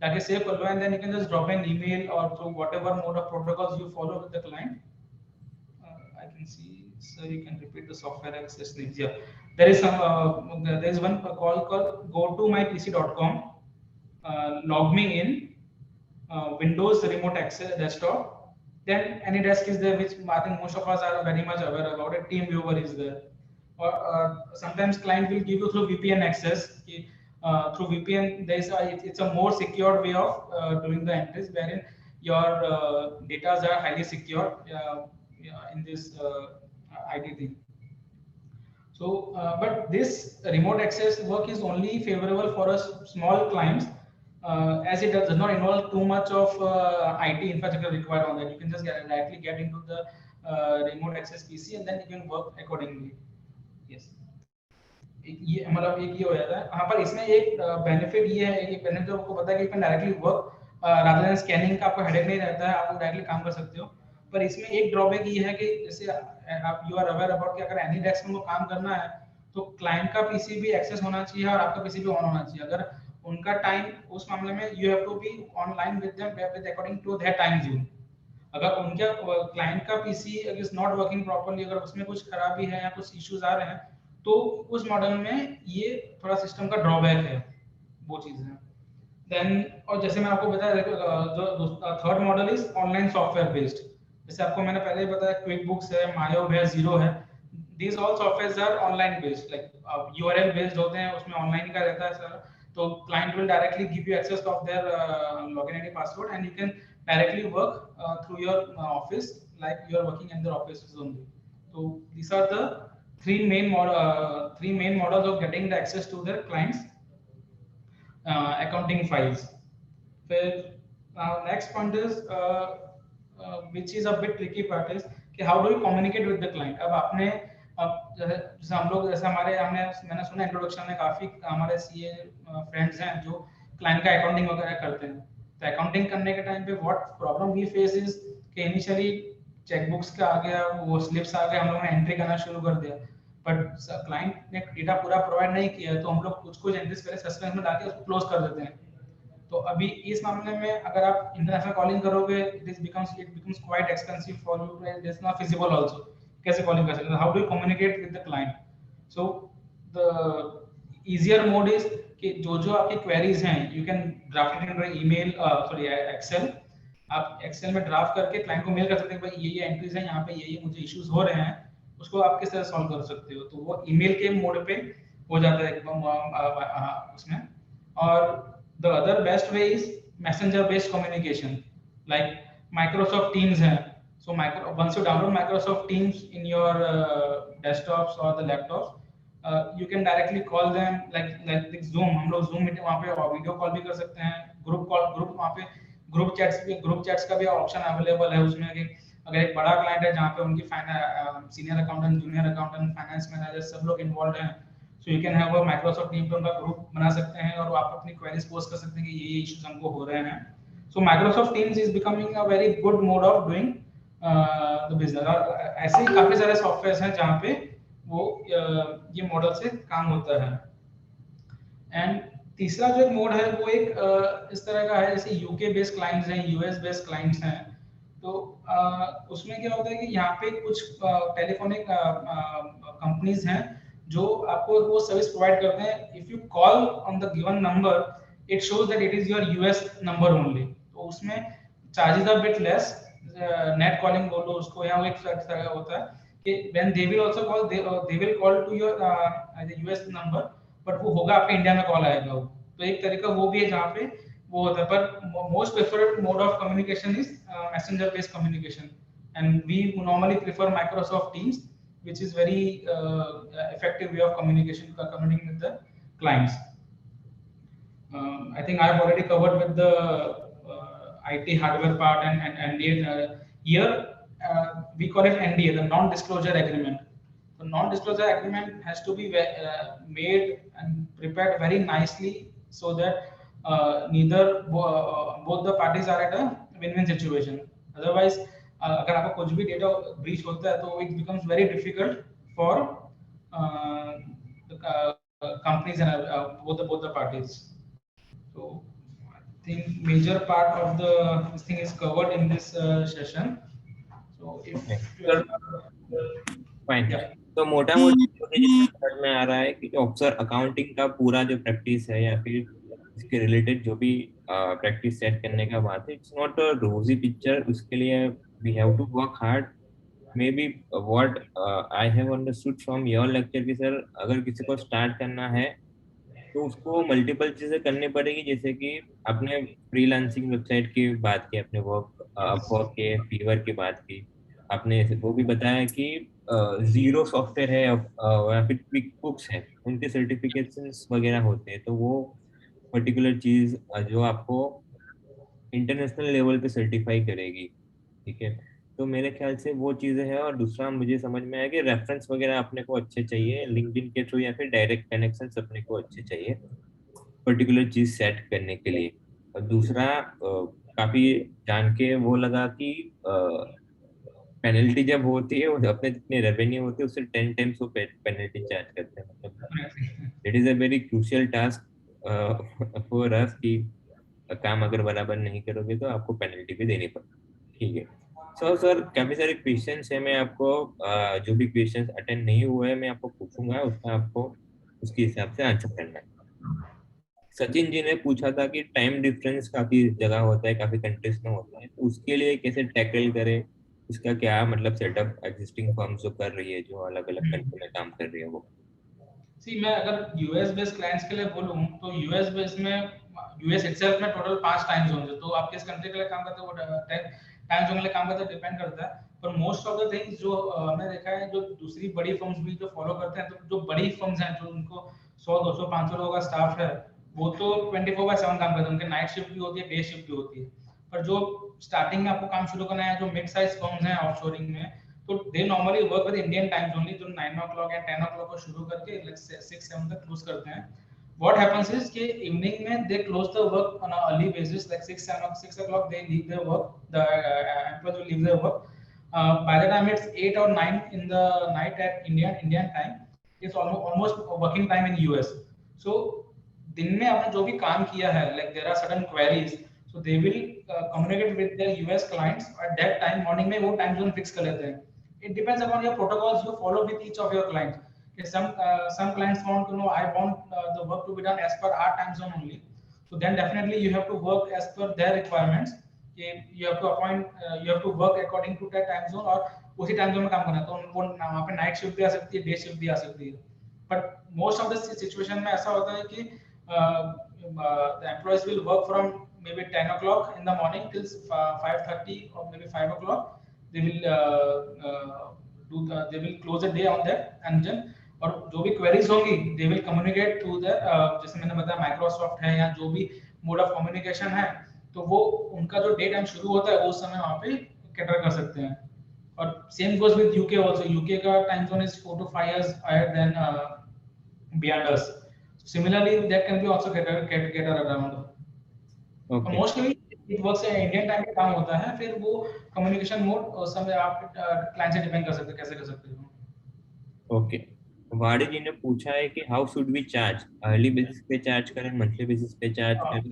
जाके save कर लो, and then you can just drop an email or through whatever mode of protocols you follow with the client. I can see, so you can repeat the software access links. Yeah, there is one call called gotomypc.com, log me in, Windows Remote Access Desktop, then AnyDesk is there, which I think most of us are very much aware about it. TeamViewer is there, or sometimes client will give you through VPN access. Through VPN, it's a more secure way of doing the entries, wherein your data are highly secure in this IT thing. So, but this remote access work is only favorable for us small clients, as it does not involve too much of IT infrastructure required on that. You can just directly get into the remote access PC and then you can work accordingly. Yes. ये मतलब एक ये हो जाता है। हाँ, पर इसमें एक बेनिफिट ये है, एक बेनिफिट जो आपको पता है कि you can directly work rather than scanning का आपको हेडेक नहीं रहता है, आप डायरेक्टली काम कर सकते हो। पर इसमें एक ड्रॉबैक ये है कि जैसे आप यू आर अवेयर अबाउट कि अगर AnyDesk में काम करना है तो क्लाइंट का पीसी भी एक्सेस होना चाहिए और आपका पीसी भी ऑन होना चाहिए। अगर उनका टाइम, उस मामले में you have to be online with them with according to their time zone. अगर उनका क्लाइंट का PC is not working properly, अगर उसमें कुछ खराबी है या कुछ इश्यूज आ रहे हैं, तो उस मॉडल में ये थोड़ा सिस्टम का ड्रॉबैक है, वो चीजें हैं। देन और जैसे मैं आपको बताया, जो third model is online software based. जैसे आपको मैंने पहले ही बताया, क्विक बुक्स है, मायो है, जीरो है, these all softwares are online based, like URL based होते हैं, उसमें ऑनलाइन का रहता है सारा। तो client will directly give you access of their login ID password and you can directly work through your office like you are working in their offices only. So these are the three main models of getting the access to their clients accounting files. फिर next point is which is a bit tricky part is कि how do you communicate with the client। अब आपने जैसे हम लोग, जैसे मैंने सुना इंट्रोडक्शन में काफी हमारे सीए फ्रेंड्स हैं जो क्लाइंट का अकाउंटिंग वगैरह करते हैं। तो अकाउंटिंग करने के टाइम पे what problem we face is कि इनिशियली चेकबुक्स का आ गया, वो स्लिप्स आ गए, हम लोगों ने एंट्री करना शुरू कर दिया, बट क्लाइंट ने डेटा पूरा प्रोवाइड नहीं किया, तो हम लोग कुछ एंट्रीज पहले सस्पेंस में डाल के उसको क्लोज कर देते हैं। तो अभी इस मामले में अगर आप इंटरनेशनल कॉलिंग करोगे, it becomes quite expensive for you and it's not feasible also. कैसे कॉलिंग कर सकते हैं, how do you communicate with the client. So the easier mode is कि जो आपकी क्वेरीज हैं, you can draft it in email, sorry Excel. आप Excel में ड्राफ्ट करके क्लाइंट को मेल कर सकते हैं, भाई ये एंट्रीज हैं, यहाँ पे ये मुझे इश्यूज हो रहे हैं, उसको आप किस तरह सॉल्व कर सकते हो। तो वो ईमेल के मोड पे हो जाता है एकदम उसमें। और the other best way is messenger based communication, like Microsoft Teams hai. So once you download Microsoft Teams in your desktops or the laptops, you can directly call them like Zoom। हम लोग Zoom meeting वहाँ पे video call भी कर सकते हैं, group वहाँ पे ग्रुप चैट्स का भी ऑप्शन अवेलेबल है उसमें। कि अगर एक बड़ा क्लाइंट है जहाँ पे उनकी senior accountant, junior accountant, finance manager सब लोग इन्वॉल्व हैं, so you can have a Microsoft Teams पे उनका ग्रुप बना सकते हैं और आप अपनी क्वेरीज पोस्ट कर सकते हैं कि ये इश्यूज हमको हो रहे हैं। So Microsoft Teams is becoming a very good mode of doing the business। और ऐसे ही काफी सारे सॉफ्टवेयर्स हैं जहाँ पे वो ये मॉडल से काम होता है। एंड तीसरा जो एक मोड है वो एक इस तरह का है, जैसे यूके बेस्ड क्लाइंट्स हैं, यूएस बेस्ड क्लाइंट्स हैं। तो उसमें क्या होता है कि यहाँ पे कुछ टेलीफोनिक कंपनीज हैं जो आपको वो सर्विस प्रोवाइड करते हैं। If you call on the given number, it shows that it is your US number only. तो उसमें charges are bit less, net calling बोलो उसको, यहाँ एक तरह होता है when they will also call, they will call to your US number, but वो होगा आपके इंडिया में कॉल आएगा वो। तो एक तरीका वो भी है जहाँ पे वो होता है, पर most preferred mode of communication is messenger based communication, and we normally prefer Microsoft Teams, which is very effective way of communicating with the clients. I think I've already covered with the IT hardware part and NDA. Here we call it NDA, the non-disclosure agreement. The non-disclosure agreement has to be made and prepared very nicely so that both the parties are at a win-win situation. Otherwise, अगर आपका कुछ भी data breach होता है तो it becomes very difficult for companies and both the parties. So I think major part of this thing is covered in this session. So if fine, yeah. तो मोटा मोटी समझ में आ रहा है कि ऑफिसर अकाउंटिंग का पूरा जो प्रैक्टिस है या फिर इसके रिलेटेड जो भी प्रैक्टिस सेट करने का बात है, इट्स नॉट अ रोजी पिक्चर. उसके लिए we have to work hard. Maybe what I have understood from your lecture कि सर अगर किसी को स्टार्ट करना है तो उसको मल्टीपल चीजें करनी पड़ेगी. जैसे कि आपने फ्रीलांसिंग वेबसाइट की बात की, अपने अपवर्क के, फीवर की बात की, आपने वो भी बताया कि जीरो सॉफ्टवेयर है या फिर क्विक बुक्स है, उनके सर्टिफिकेशंस वगैरह होते हैं. तो वो पर्टिकुलर चीज जो आपको इंटरनेशनल लेवल पे सर्टिफाई करेगी. ठीक है, तो मेरे ख्याल से वो चीजें हैं. और दूसरा मुझे समझ में आया कि रेफरेंस वगैरह अपने को अच्छे चाहिए लिंक्डइन के थ्रू या फिर डायरेक्ट कनेक्शंस अपने को अच्छे चाहिए पर्टिकुलर चीज सेट करने के लिए. और दूसरा काफी जान के वो लगा कि पेनल्टी जब होती है वो अपने जितने रेवेन्यू होते हैं उससे 10 टाइम्स वो पेनल्टी चार्ज करते हैं. मतलब it is a very crucial task for us कि काम अगर बराबर नहीं करोगे तो आपको पेनल्टी भी देनी पड़ती. ठीक है. सर काफी सारे क्वेश्चंस है. मैं आपको जो भी क्वेश्चंस अटेंड नहीं हुए हैं मैं आपको पूछूंगा, उसका आपको उसके हिसाब से आंसर करना है. सचिन जी ने पूछा था कि टाइम डिफरेंस काफी जगह होता है, काफी कंट्रीज में होता है, तो उसके लिए कैसे टैकल करें, इसका क्या मतलब सेटअप एग्जिस्टिंग फर्म्स जो कर रही है, जो अलग अलग कंट्री में काम कर रही है वो. सी मैं अगर यूएस बेस्ड क्लाइंट्स के लिए बोलूं तो यूएस बेस्ड में यूएस इटसेल्फ में टोटल 5 टाइम जोन है. तो आप किस कंट्री के लिए काम करते हो वो टाइम जोन के लिए काम करते हैं डिपेंड करता है. पर मोस्ट ऑफ द थिंग्स जो हमने देखा है जो दूसरी बड़ी फर्म्स भी जो फॉलो करते हैं, तो जो बड़ी फर्म्स हैं जो उनको 100 200 500 लोगों का स्टाफ है वो तो 24/7 काम करते हैं. उनके नाइट शिफ्ट भी होती है, डे शिफ्ट भी होती है. पर जो स्टार्टिंग में आपको काम शुरू करना है, जो मिड साइज फर्म्स हैं ऑफशोरिंग में, तो they normally work with Indian time only, जो 9 o'clock या 10 o'clock को शुरू करके 6 7 तक क्लोज करते हैं. What happens is कि evening में they close the work on a early basis, like 6 o'clock they leave their work, the employees will leave their work. By the time it's 8 or 9 in the night at Indian time, it's almost working time in US. So दिन में आपने जो भी काम किया है, like there are certain queries, so they will communicate with their US clients at that time. Morning में वो time zone fix कर लेते हैं. It depends upon your protocols you follow with each of your clients. Okay, some clients want to know, I want the work to be done as per our time zone only. So then definitely you have to work as per their requirements. Okay, you have to you have to work according to that time zone, और उसी time zone में काम करना है. तो उनको वहाँ पे night shift भी आ सकती है, day shift भी आ सकती है. But most of the situation में ऐसा होता है कि the employees will work from maybe 10 o'clock in the morning till 5:30 or maybe 5 o'clock. They will they will close the day on that, and then और जो भी क्वेरीज होंगी they will communicate through the, जैसे मैंने बताया Microsoft है या जो भी मोड ऑफ कम्युनिकेशन है, तो वो उनका जो डे टाइम शुरू होता है उस समय वहां पे कैटर कर सकते हैं. और same goes with UK also. UK का time zone is 4 to 5 years higher than beyond us. Similarly that can be also cater around. Okay. Mostly it works Indian time पे काम होता है, फिर वो कम्युनिकेशन मोड उस समय आप क्लाइंट से डिपेंड कर सकते हैं कैसे कर सकते हो. ओके. वाड़ी जी ने पूछा है कि how should we charge, hourly basis पे चार्ज करें, मंथली बेसिस पे चार्ज करें,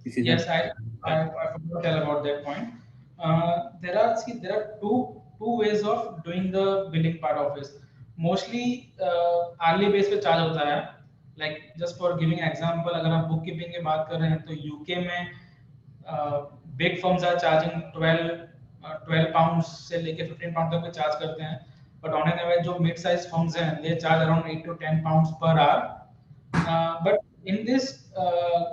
किसी से. Yes, I forgot to tell about that point. There are two ways of doing the billing part of it. Mostly hourly base पे charge होता है. Like just for giving example, अगर आप book keeping की बात कर रहे हैं तो यूके में big firms are charging 12 pounds से लेके 15 pounds तक भी चार्ज करते हैं. but on an average जो mid size firms हैं they charge around 8 to 10 pounds per hour. But in this,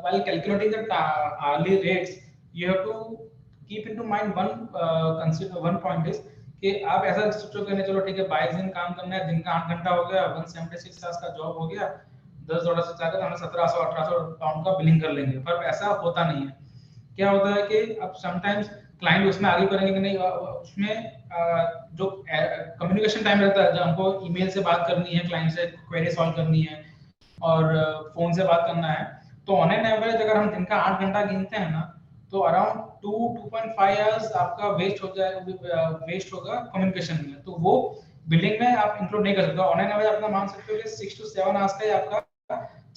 while calculating the hourly rates, you have to keep into mind consider one point is कि आप ऐसा सोचो कि नहीं चलो ठीक है 22 दिन काम करना है, दिन का 8 घंटा हो गया, 176 आवर्स का जॉब हो गया, $10 से चाहकर हमें 1700-1800 पाउंड का बिलिंग कर लेंगे, पर ऐसा होता नहीं है। क्या होता है कि अब समटाइम्स क्लाइंट उसमें आगे करेंगे कि नहीं, उसमें जो कम्युनिकेशन टाइम रहता है, जब हमको ईमेल से बात करनी है, क्लाइंट से क्वेरी सॉल्व करनी है और फोन से बात करना है, तो ऑन एन एवरेज अगर हम दिन का 8 घंटा गिनते हैं ना, तो अराउंड 2.5 आवर्स आपका वेस्ट होगा कम्युनिकेशन में, तो वो बिलिंग में आप इंक्लूड नहीं कर सकते। ऑन एन एवरेज अपना मान सकते हो कि 6 to 7 आवर्स का ही आपका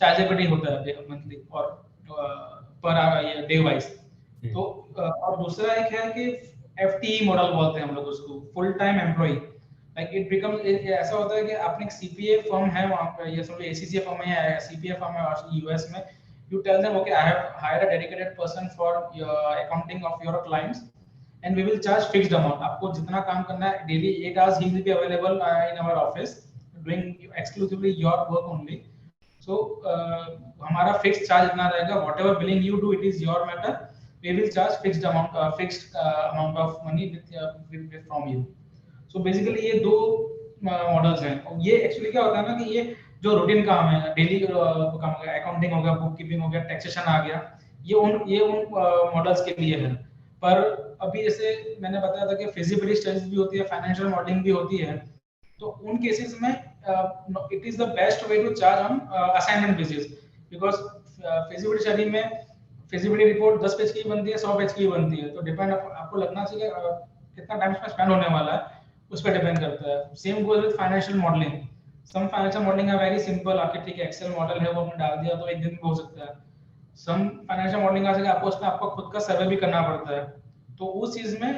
चार्जेबिलिटी होता है मंथली और पर आवर डे वाइज। तो और दूसरा एक है कि एफटीई मॉडल बोलते हैं हम लोग उसको, full time employ. Like it becomes, ऐसा होता है कि आपने एक सीपीए फर्म है वहां पे, ये समझो एसीसी फर्म है या सीपीए फर्म है यूएस में, you tell them okay I have hired a dedicated person for your accounting of your clients and we will charge fixed amount. आपको जितना काम करना है daily 8 hours he will be available in our office doing exclusively your work only. So हमारा fixed charge इतना रहेगा, whatever billing you do it is your matter, we will charge fixed amount of money with from you. So basically ये दो models हैं। और ये actually क्या होता है ना कि ये जो रूटीन काम है, डेली काम हो गया, अकाउंटिंग हो गया, बुक कीपिंग हो गया, टैक्सेशन आ गया, ये उन मॉडल्स के लिए है। पर अभी जैसे मैंने बताया था कि फिजिबिलिटी स्टडीज भी होती है, फाइनेंशियल मॉडलिंग भी होती है, तो उन केसेस में it is the best way to charge on assignment basis, because feasibility study में फिजिबिलिटी रिपोर्ट 10 पेज की बनती है, 100 पेज की बनती है, तो डिपेंड आपको लगना चाहिए कितना टाइम इसमें स्पेंड होने वाला है, उस पर डिपेंड करता है। Same goes with financial modelling. Some financial modelling है वेरी सिंपल, आपके ठीक है एक्सेल मॉडल है वो आपने डाल दिया तो एक दिन में हो सकता है। सम फाइनेंशियल मॉडलिंग आ सके आपको उसमें आपको खुद का सर्वे भी करना पड़ता है, तो उस चीज में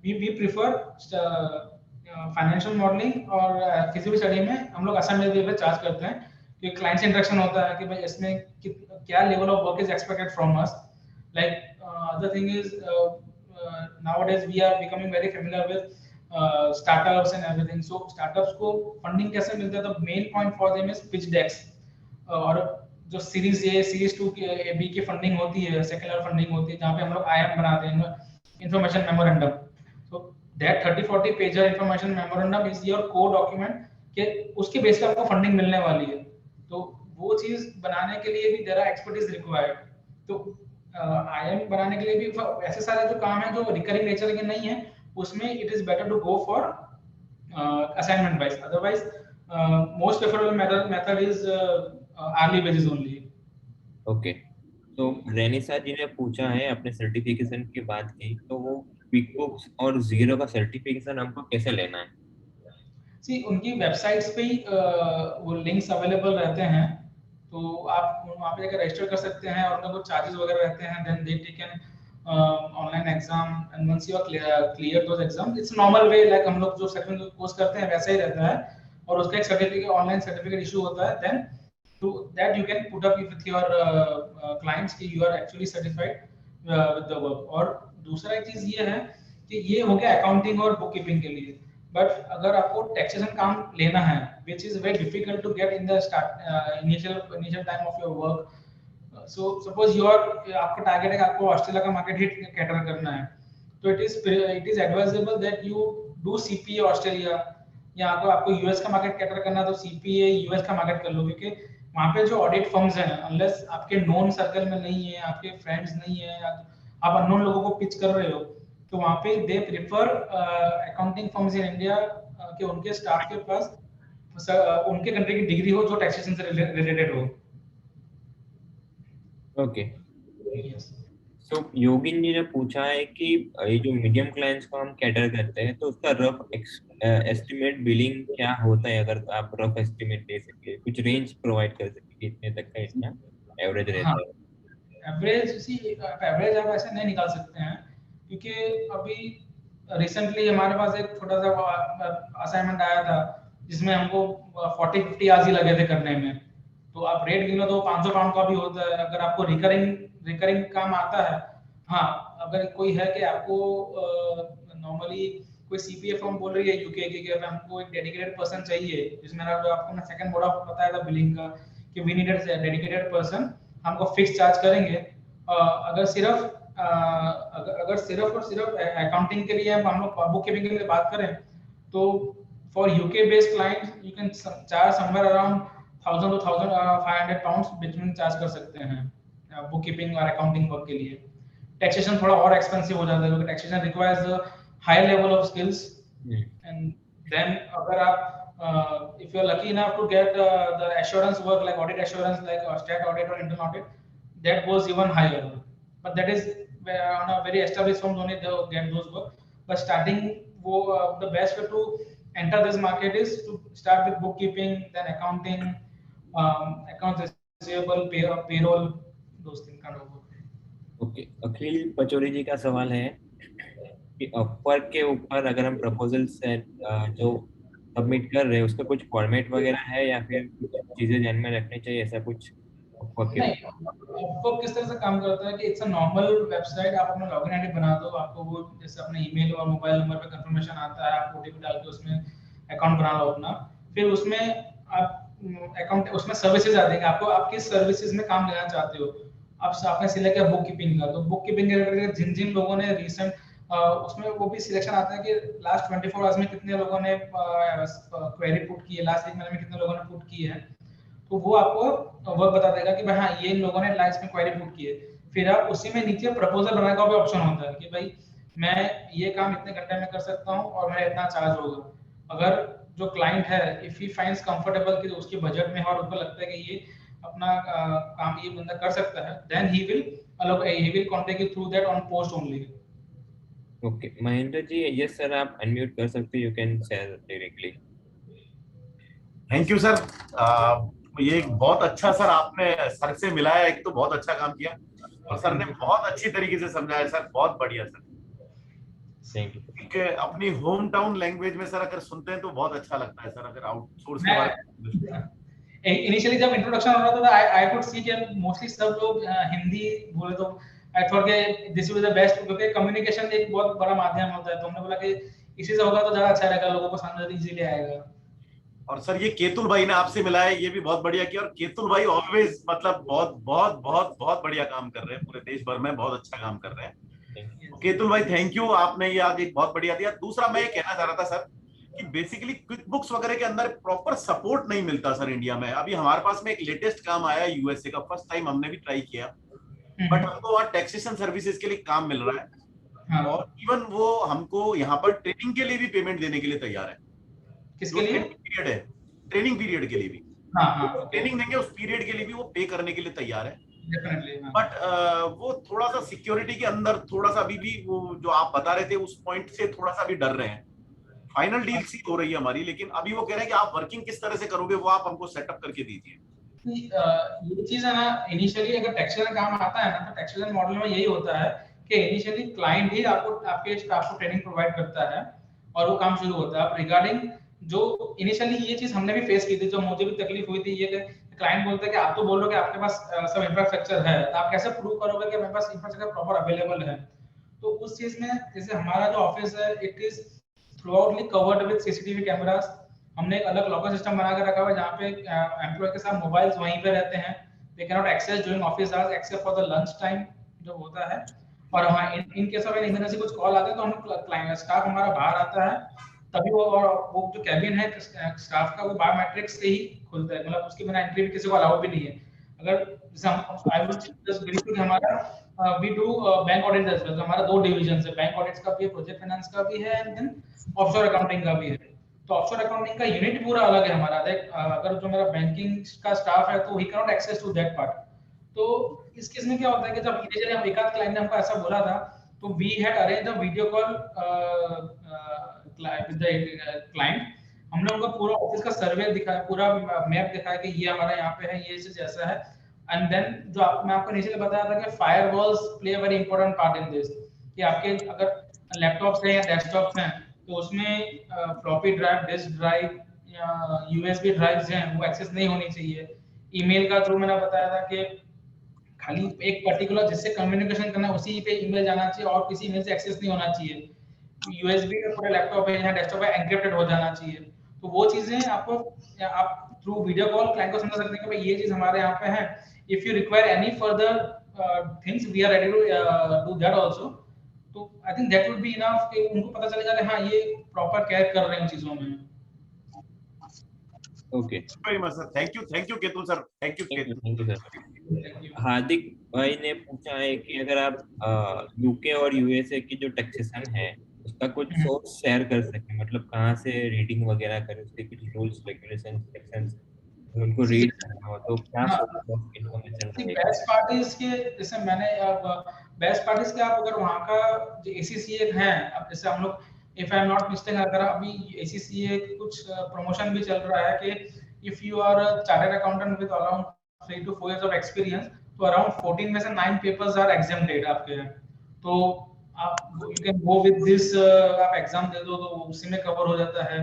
वी प्रीफर फाइनेंशियल मॉडलिंग और फिजिकल स्टडी में हम लोग असाइनमेंट पे चार्ज करते हैं, क्योंकि क्लाइंट से इंटरेक्शन होता है कि भाई इसमें क्या level of work is expected from us. Like other thing is nowadays we are becoming very familiar with startups and everything. So startups को funding कैसे मिलता है, तो main point for them is pitch decks, और जो series A series 2 की B की funding होती है, सेक्युलर फंडिंग होती है, जहाँ पे हम लोग आईएम बनाते हैं, information memorandum. So that 30-40 pager information memorandum is your core document, के उसके बेस पे आपको फंडिंग मिलने वाली है। तो वो चीज बनाने के लिए भी देयर आर एक्सपर्टीज रिक्वायर्ड। तो आईएम बनाने के लिए भी ऐसे सारे जो काम है जो रिकरिंग नेचर के नहीं है, उसमें it is better to go for assignment wise. Otherwise most preferable method is hourly basis only. Okay, तो रेनिसा जी ने पूछा है अपने सर्टिफिकेशन की बात की, तो वो क्विकबुक्स और जीरो का सर्टिफिकेशन हमको कैसे लेना है? सी उनकी वेबसाइट्स पे ही वो लिंक्स अवेलेबल रहते हैं, तो आप वहाँ पे जाकर रजिस्टर कर सकते हैं, और उनका कुछ चार्जेस वगैरह रहते हैं, then they take an online exam and once you are clear those exam, it's normal way like हम लोग जो सर्टिफिकेट कोर्स करते हैं वैसा ही रहता है, और उसका एक सर्टिफिकेट ऑनलाइन सर्टिफिकेट इशू होता है, then to that you can put up with your clients कि you are actually certified with the work। और दूसरा एक चीज ये है कि ये हो गया अकाउंटिंग और बुक कीपिंग के लिए, बट अगर आपको टैक्सेशन काम लेना है which is very difficult to get in the initial time of your work, so suppose you are आपका टारगेट है कि आपको ऑस्ट्रेलिया का मार्केट हिट कैटर करना है, तो it is advisable that you do CPA Australia, या आपको यूएस का मार्केट कैटर करना है तो सीपीए यूएस का मार्केट कर लो, क्योंकि वहाँ पे जो ऑडिट फर्म्स हैं, अनलेस आपके नोन सर्कल में नहीं है, आपके फ्रेंड्स नहीं है, आप अननोन लोगों को पिच कर रहे हो, तो वहाँ पे they prefer accounting firms in India कि उनके स्टाफ के पास उनके कंट्री की डिग्री हो जो टैक्सेशन से रिलेटेड हो। Okay, yes. सो योगिन जी ने पूछा है कि ये जो मीडियम क्लाइंट्स को हम कैटर करते हैं, तो उसका रफ एस्टिमेट बिलिंग क्या होता है? अगर आप रफ एस्टिमेट दे सके, कुछ रेंज प्रोवाइड कर सके कि इतने तक का इसका एवरेज रहता है। एवरेज आप ऐसे नहीं निकाल सकते हैं, क्योंकि अभी रिसेंटली हमारे पास एक छोटा सा असाइनमेंट आया था जिसमें हमको 40-50 आवर्स ही लगे थे करने में, तो आप रेट गिनो तो 500 पाउंड का भी होता है। अगर आपको रिकरिंग काम आता है, हाँ, अगर कोई है कि आपको नॉर्मली कोई सीपीए फर्म बोल रही है यूके की कि हमको एक डेडिकेटेड पर्सन चाहिए, जिसमें आपको ना सेकंड मोड ऑफ बताया था बिलिंग का कि we need a dedicated person, हमको फिक्स चार्ज करेंगे। अगर सिर्फ अगर सिर्फ और सिर्फ अकाउंटिंग के लिए हम लोग बुक कीपिंग के लिए बात करें तो for UK based client you can charge somewhere around 1000 to 1500 pounds between charge कर सकते हैं बुक कीपिंग और अकाउंटिंग वर्क के लिए। टैक्सेशन थोड़ा और एक्सपेंसिव हो जाता है क्योंकि taxation requires high level of skills and then अगर आप if you're lucky enough to get the assurance work like audit assurance like stat audit or internal audit, that goes even higher, but that is on a very established firms only they get those work. But starting the best way to enter this market is to start with bookkeeping, then accounting, accounts receivable, payroll, those things kind of work. Okay, Akhil Pachauri ji का सवाल है कि Upwork के ऊपर अगर हम proposal से जो सबमिट कर रहे हैं उसका कुछ फॉर्मेट वगैरह है या फिर कुछ चीजें ध्यान में रखनी चाहिए, ऐसा कुछ अपवर्क के? नहीं, आपको किस तरह से काम करता है कि इट्स अ नॉर्मल वेबसाइट, आप अपना लॉगिन आईडी बना दो, आपको वो जैसे अपने ईमेल और मोबाइल नंबर पे कंफर्मेशन आता है, आप ओटीपी डाल के उसमें अकाउंट बना लो अपना, फिर उसमें आप अकाउंट उसमें सर्विसेज आते हैं, आपको आप किस सर्विसेज में काम लेना चाहते हो। अब आपने सिलेक्ट किया बुक कीपिंग का, तो बुक कीपिंग के रिलेटेड जिन जिन लोगों ने रिसेंट उसमें वो भी सिलेक्शन आता है कि लास्ट 24 आवर्स में कितने लोगों ने क्वेरी पुट की है, लास्ट एक महीने में कितने लोगों ने पुट की है, तो वो आपको वर्क बता देगा कि भाई हाँ ये इन लोगों ने लाइक्स में क्वेरी पुट की है। फिर आप उसी में नीचे प्रपोजल बनाने का भी ऑप्शन होता है कि भाई मैं ये काम इतने घंटे में कर सकता हूँ और मेरा इतना चार्ज होगा। अगर जो क्लाइंट है इफ ही फाइंड्स कंफर्टेबल कि उसके बजट में है और उनको लगता है कि ये अपना काम ये बंदा कर सकता है, then he will contact you through that on post only. Okay Mahendra ji, yes sir, आप अनम्यूट कर सकते हो, you can share directly. Thank you sir. ये एक बहुत अच्छा सर आपने सर से मिलाया, एक तो बहुत अच्छा काम किया और सर ने बहुत अच्छी तरीके से समझाया सर, बहुत बढ़िया सर। Thank you. अपनी होम टाउन लैंग्वेज में सर अगर सुनते हैं तो बहुत अच्छा लगता है सर। अगर आउटसोर्स के बारे में इनिशियली जब इंट्रोडक्शन हो रहा था आई कुड सी कि मोस्टली सब लोग हिंदी बोले, तो आई थॉट कि this will be the best, क्योंकि कम्युनिकेशन एक बहुत बड़ा माध्यम होता है, तो हमने बोला कि इसी से होगा तो ज्यादा अच्छा रहेगा, लोगों को समझ इजीली आएगा। और सर ये केतुल भाई ने आपसे मिलाया, ये भी बहुत बढ़िया किया। और केतुल भाई ऑलवेज मतलब बहुत बहुत बहुत बहुत बढ़िया काम कर रहे हैं, पूरे देश भर में बहुत अच्छा काम कर रहे हैं। केतुल भाई थैंक यू, आपने ये आज एक बहुत बढ़िया दिया। दूसरा मैं ये कहना चाह रहा था सर कि बेसिकली क्विक बुक्स वगैरह के अंदर प्रॉपर सपोर्ट नहीं मिलता सर इंडिया में। अभी हमारे पास में एक लेटेस्ट काम आया यूएसए का, फर्स्ट टाइम हमने भी ट्राई किया, बट हमको वहाँ टैक्सेशन सर्विसेज के लिए काम मिल रहा है और इवन वो हमको यहाँ पर ट्रेनिंग के लिए भी पेमेंट देने के लिए तैयार है। किसके लिए? पीरियड है, ट्रेनिंग पीरियड के लिए भी ट्रेनिंग देंगे, उस पीरियड के लिए भी वो पे करने के लिए तैयार है। बट वो थोड़ा सा सिक्योरिटी के अंदर थोड़ा सा अभी भी वो जो आप बता रहे थे उस पॉइंट से थोड़ा सा भी डर रहे हैं। फाइनल डील सी हो रही है हमारी, लेकिन अभी वो कह रहे हैं कि आप वर्किंग किस तरह से करोगे वो आप हमको सेटअप करके दीजिए। ये चीज है ना, इनिशियली अगर टैक्सेशन काम आता है ना तो टैक्सेशन मॉडल में यही होता है कि इनिशियली क्लाइंट ही आपके स्टाफ को ट्रेनिंग प्रोवाइड करता है और वो काम शुरू होता है। अब रिगार्डिंग जो इनिशियली ये चीज हमने भी फेस की थी, जो मुझे भी तकलीफ हुई थी, ये कि क्लाइंट बोलता है कि आप तो बोल रहे हो कि आपके पास सब इंफ्रास्ट्रक्चर है, तो आप कैसे प्रूव करोगे कि मेरे पास इंफ्रास्ट्रक्चर प्रॉपर अवेलेबल है। तो उस चीज में जैसे हमारा जो ऑफिस है it is throughoutly covered with CCTV cameras. हमने एक अलग लॉकर सिस्टम बना के रखा हुआ है जहाँ पे एम्प्लॉय के साथ मोबाइल्स वहीं पे रहते हैं, they can not access during office hours except for the lunch time जो होता है। और हाँ इन केस ऑफ इमरजेंसी कुछ कॉल आता है तो हम क्लाइंट स्टाफ हमारा बाहर आता है, तभी वो जो कैबिन है स्टाफ का वो बायोमेट्रिक्स से ही खुलता है, मतलब उसके बिना एंट्री भी किसी को अलाउ भी नहीं है। अगर जैसे हम आई विल जस्ट ब्रीफ कि हमारा we do bank audit as well, हमारा दो डिवीजन है, बैंक ऑडिट्स का भी है, प्रोजेक्ट फाइनेंस का भी है, एंड देन ऑफशोर अकाउंटिंग का भी है। तो ऑफशोर अकाउंटिंग का यूनिट पूरा अलग है हमारा। अगर जो मेरा बैंकिंग का स्टाफ है तो he can not access to that part. तो इस केस में क्या होता है कि जब इनिशियली हम एक आध क्लाइंट ने हमको ऐसा बोला था तो we had arrange a video call with the client. हमने उनको पूरा ऑफिस का सर्वे दिखाया, पूरा मैप दिखाया कि ये हमारा यहाँ पे है, ये चीज ऐसा है। एंड देन जो मैं आपको इनिशियली बताया था कि firewalls play a very important part in this, कि आपके अगर लैपटॉप्स हैं या डेस्कटॉप्स हैं तो उसमें फ्लॉपी ड्राइव, डिस्क ड्राइव या यूएसबी ड्राइव्स हैं वो एक्सेस नहीं होनी चाहिए। ईमेल का जो मैंने बताया था कि खाली एक पर्टिकुलर जिससे कम्युनिकेशन करना उसी पे ईमेल जाना चाहिए और किसी ईमेल से एक्सेस नहीं होना चाहिए। USB का पूरा लैपटॉप है या डेस्कटॉप है एन्क्रिप्टेड हो जाना चाहिए। तो वो चीजें आपको आप थ्रू वीडियो कॉल क्लाइंट को समझा सकते हैं कि भाई ये चीज हमारे यहाँ पे है। If you require any further things we are ready to do that also. तो I think that would be enough कि उनको पता चलेगा कि हाँ ये प्रॉपर केयर कर रहे हैं उन चीजों में। Okay, very much sir, thank you Ketul sir, thank you Ketul. Thank you sir. Hardik भाई ने पूछा है कि अगर आप यूके और यूएसए की जो टैक्सेशन है उसका कुछ सोर्स शेयर कर सकें, मतलब कहाँ से रीडिंग वगैरह करें, उसके कुछ रूल्स रेगुलेशन सेक्शंस उनको रीड करना हो तो क्या सोर्स ऑफ इंफॉर्मेशन रहेगा? बेस्ट पार्टीज के जैसे मैंने अब बेस्ट पार्टीज के आप अगर वहाँ का जो ACCA है, अब जैसे हम लोग if I am not mistake अगर अभी ACCA कुछ प्रमोशन भी चल रहा है कि if you are a chartered accountant with around 3 to 4 years of experience, तो अराउंड 14 में से 9 पेपर्स आर एग्जाम्प्टेड आपके। तो आप you can go with this, आप एग्जाम दे दो तो उसी में कवर हो जाता है।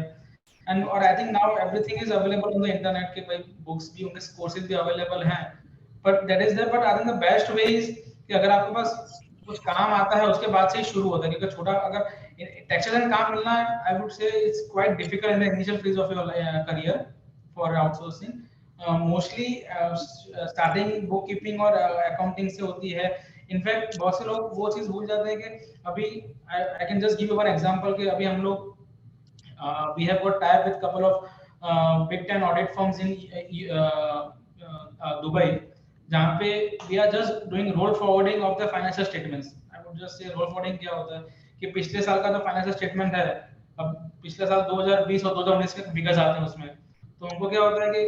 एंड और I think now everything is available on the internet, के भाई बुक्स भी उनके कोर्सेज भी अवेलेबल हैं। But that is there, but I think the best way is कि अगर आपके पास कुछ काम आता है उसके बाद से ही शुरू होता है, क्योंकि छोटा अगर टैक्सेशन काम मिलना है आई वुड से it's quite difficult in the initial phase of your career for outsourcing. Mostly starting book keeping और अकाउंटिंग से होती है। इनफैक्ट बहुत से लोग वो चीज भूल जाते हैं कि अभी I can just give you one example कि अभी हम लोग we have got tie with couple of big 10 audit firms in Dubai, जहाँ पे we are just doing roll forwarding of the financial statements. I would just say roll forwarding क्या होता है कि पिछले साल का जो फाइनेंशियल स्टेटमेंट है, अब पिछले साल 2020 और 2019 के फिगर्स आते हैं उसमें, तो उनको क्या होता है कि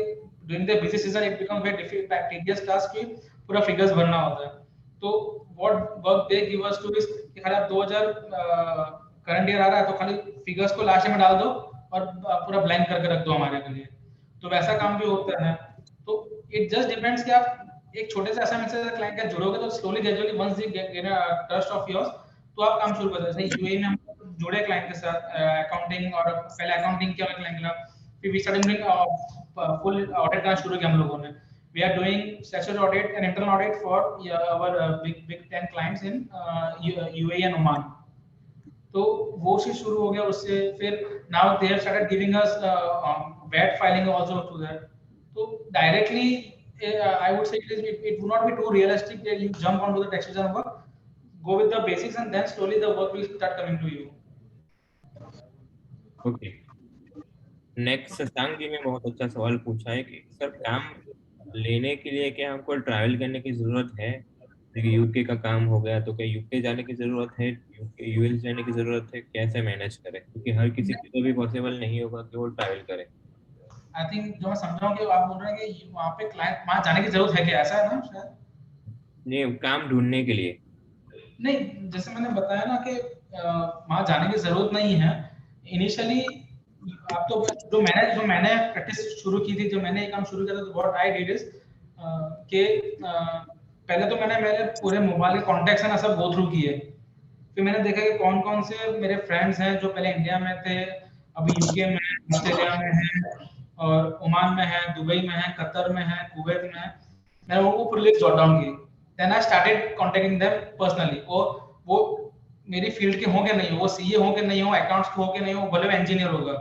during the busy season it becomes very difficult tedious task कि पूरा फिगर्स भरना होता है। तो what work they give us to is कि खाली आप 2000 करंट ईयर आ रहा है तो खाली फिगर्स को लास्ट में डाल दो और पूरा ब्लैंक करके रख दो हमारे के लिए। तो वैसा काम भी होता है। तो इट जस्ट डिपेंड्स कि आप एक छोटे से असाइनमेंट से क्लाइंट का जुड़ोगे तो slowly gradually once they get trust of yours तो आप काम शुरू कर सकते हैं। यूएई में हम जुड़े क्लाइंट के साथ अकाउंटिंग, और पहले अकाउंटिंग किया क्लाइंट के साथ, फिर we started doing full audit करना शुरू किया हम लोगों ने। We are doing statutory audit and internal audit for our big 10 clients in UAE and Oman. तो वो चीज शुरू हो गया उससे। फिर now they have started giving us VAT filing also to that. तो directly I would say it would not be too realistic that you jump on to the taxation work, go with the basics and then slowly the work will start coming to you. Okay, next Shashank ji ने बहुत अच्छा सवाल पूछा है कि sir काम लेने के लिए क्या हमको ट्रैवल करने की जरूरत है? यूके का काम हो गया तो क्या यूके जाने की जरूरत है, यूएस जाने की जरूरत है, कैसे मैनेज करें? क्योंकि हर किसी के लिए भी पॉसिबल नहीं होगा कि वो ट्रैवल करे। आई थिंक जो मैं समझा हूं कि आप बोल रहे हैं कि वहां पे क्लाइंट वहां जाने की जरूरत है क्या, ऐसा है ना शायद? नहीं, काम ढूंढने के लिए नहीं, जैसे मैंने बताया ना कि वहां जाने की जरूरत नहीं है इनिशियली। आप तो जो मैंने प्रैक्टिस शुरू की थी, जो मैंने ये काम शुरू किया था, तो व्हाट आई डिड इज कि पहले तो मैंने मेरे पूरे मोबाइल के कॉन्टैक्ट्स हैं ना सब गो थ्रू किए। फिर मैंने देखा कि कौन कौन से मेरे फ्रेंड्स हैं जो पहले इंडिया में थे, अभी यूके में, ऑस्ट्रेलिया में हैं, और ओमान में है, दुबई में है, कतर में है, कुवैत में है। मैंने वो पूरी लिस्ट जॉट डाउन की। Then I started contacting them personally. वो मेरी फील्ड के होंगे नहीं, वो सीए होंगे नहीं हो, अकाउंट्स के होंगे नहीं हो, भले वो इंजीनियर होगा।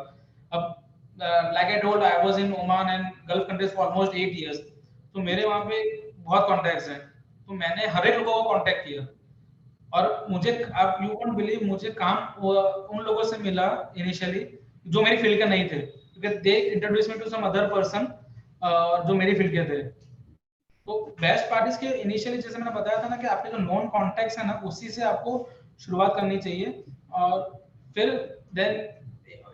अब like I told I was in Oman and gulf countries for almost 8 years, तो मेरे वहां पे बहुत कॉन्टैक्ट्स हैं। तो मैंने हर एक लोगों को कांटेक्ट किया, और मुझे आप यू वोंट बिलीव मुझे काम उन लोगों से मिला इनिशियली जो मेरी फील्ड के नहीं थे, क्योंकि they introduce me to some other person जो मेरी फील्ड के थे। तो बेस्ट पार्टीज के इनिशियली जैसे मैंने बताया था ना कि आपके जो नॉन कॉन्टैक्ट्स है ना उसी से आपको शुरुआत करनी चाहिए, और फिर देन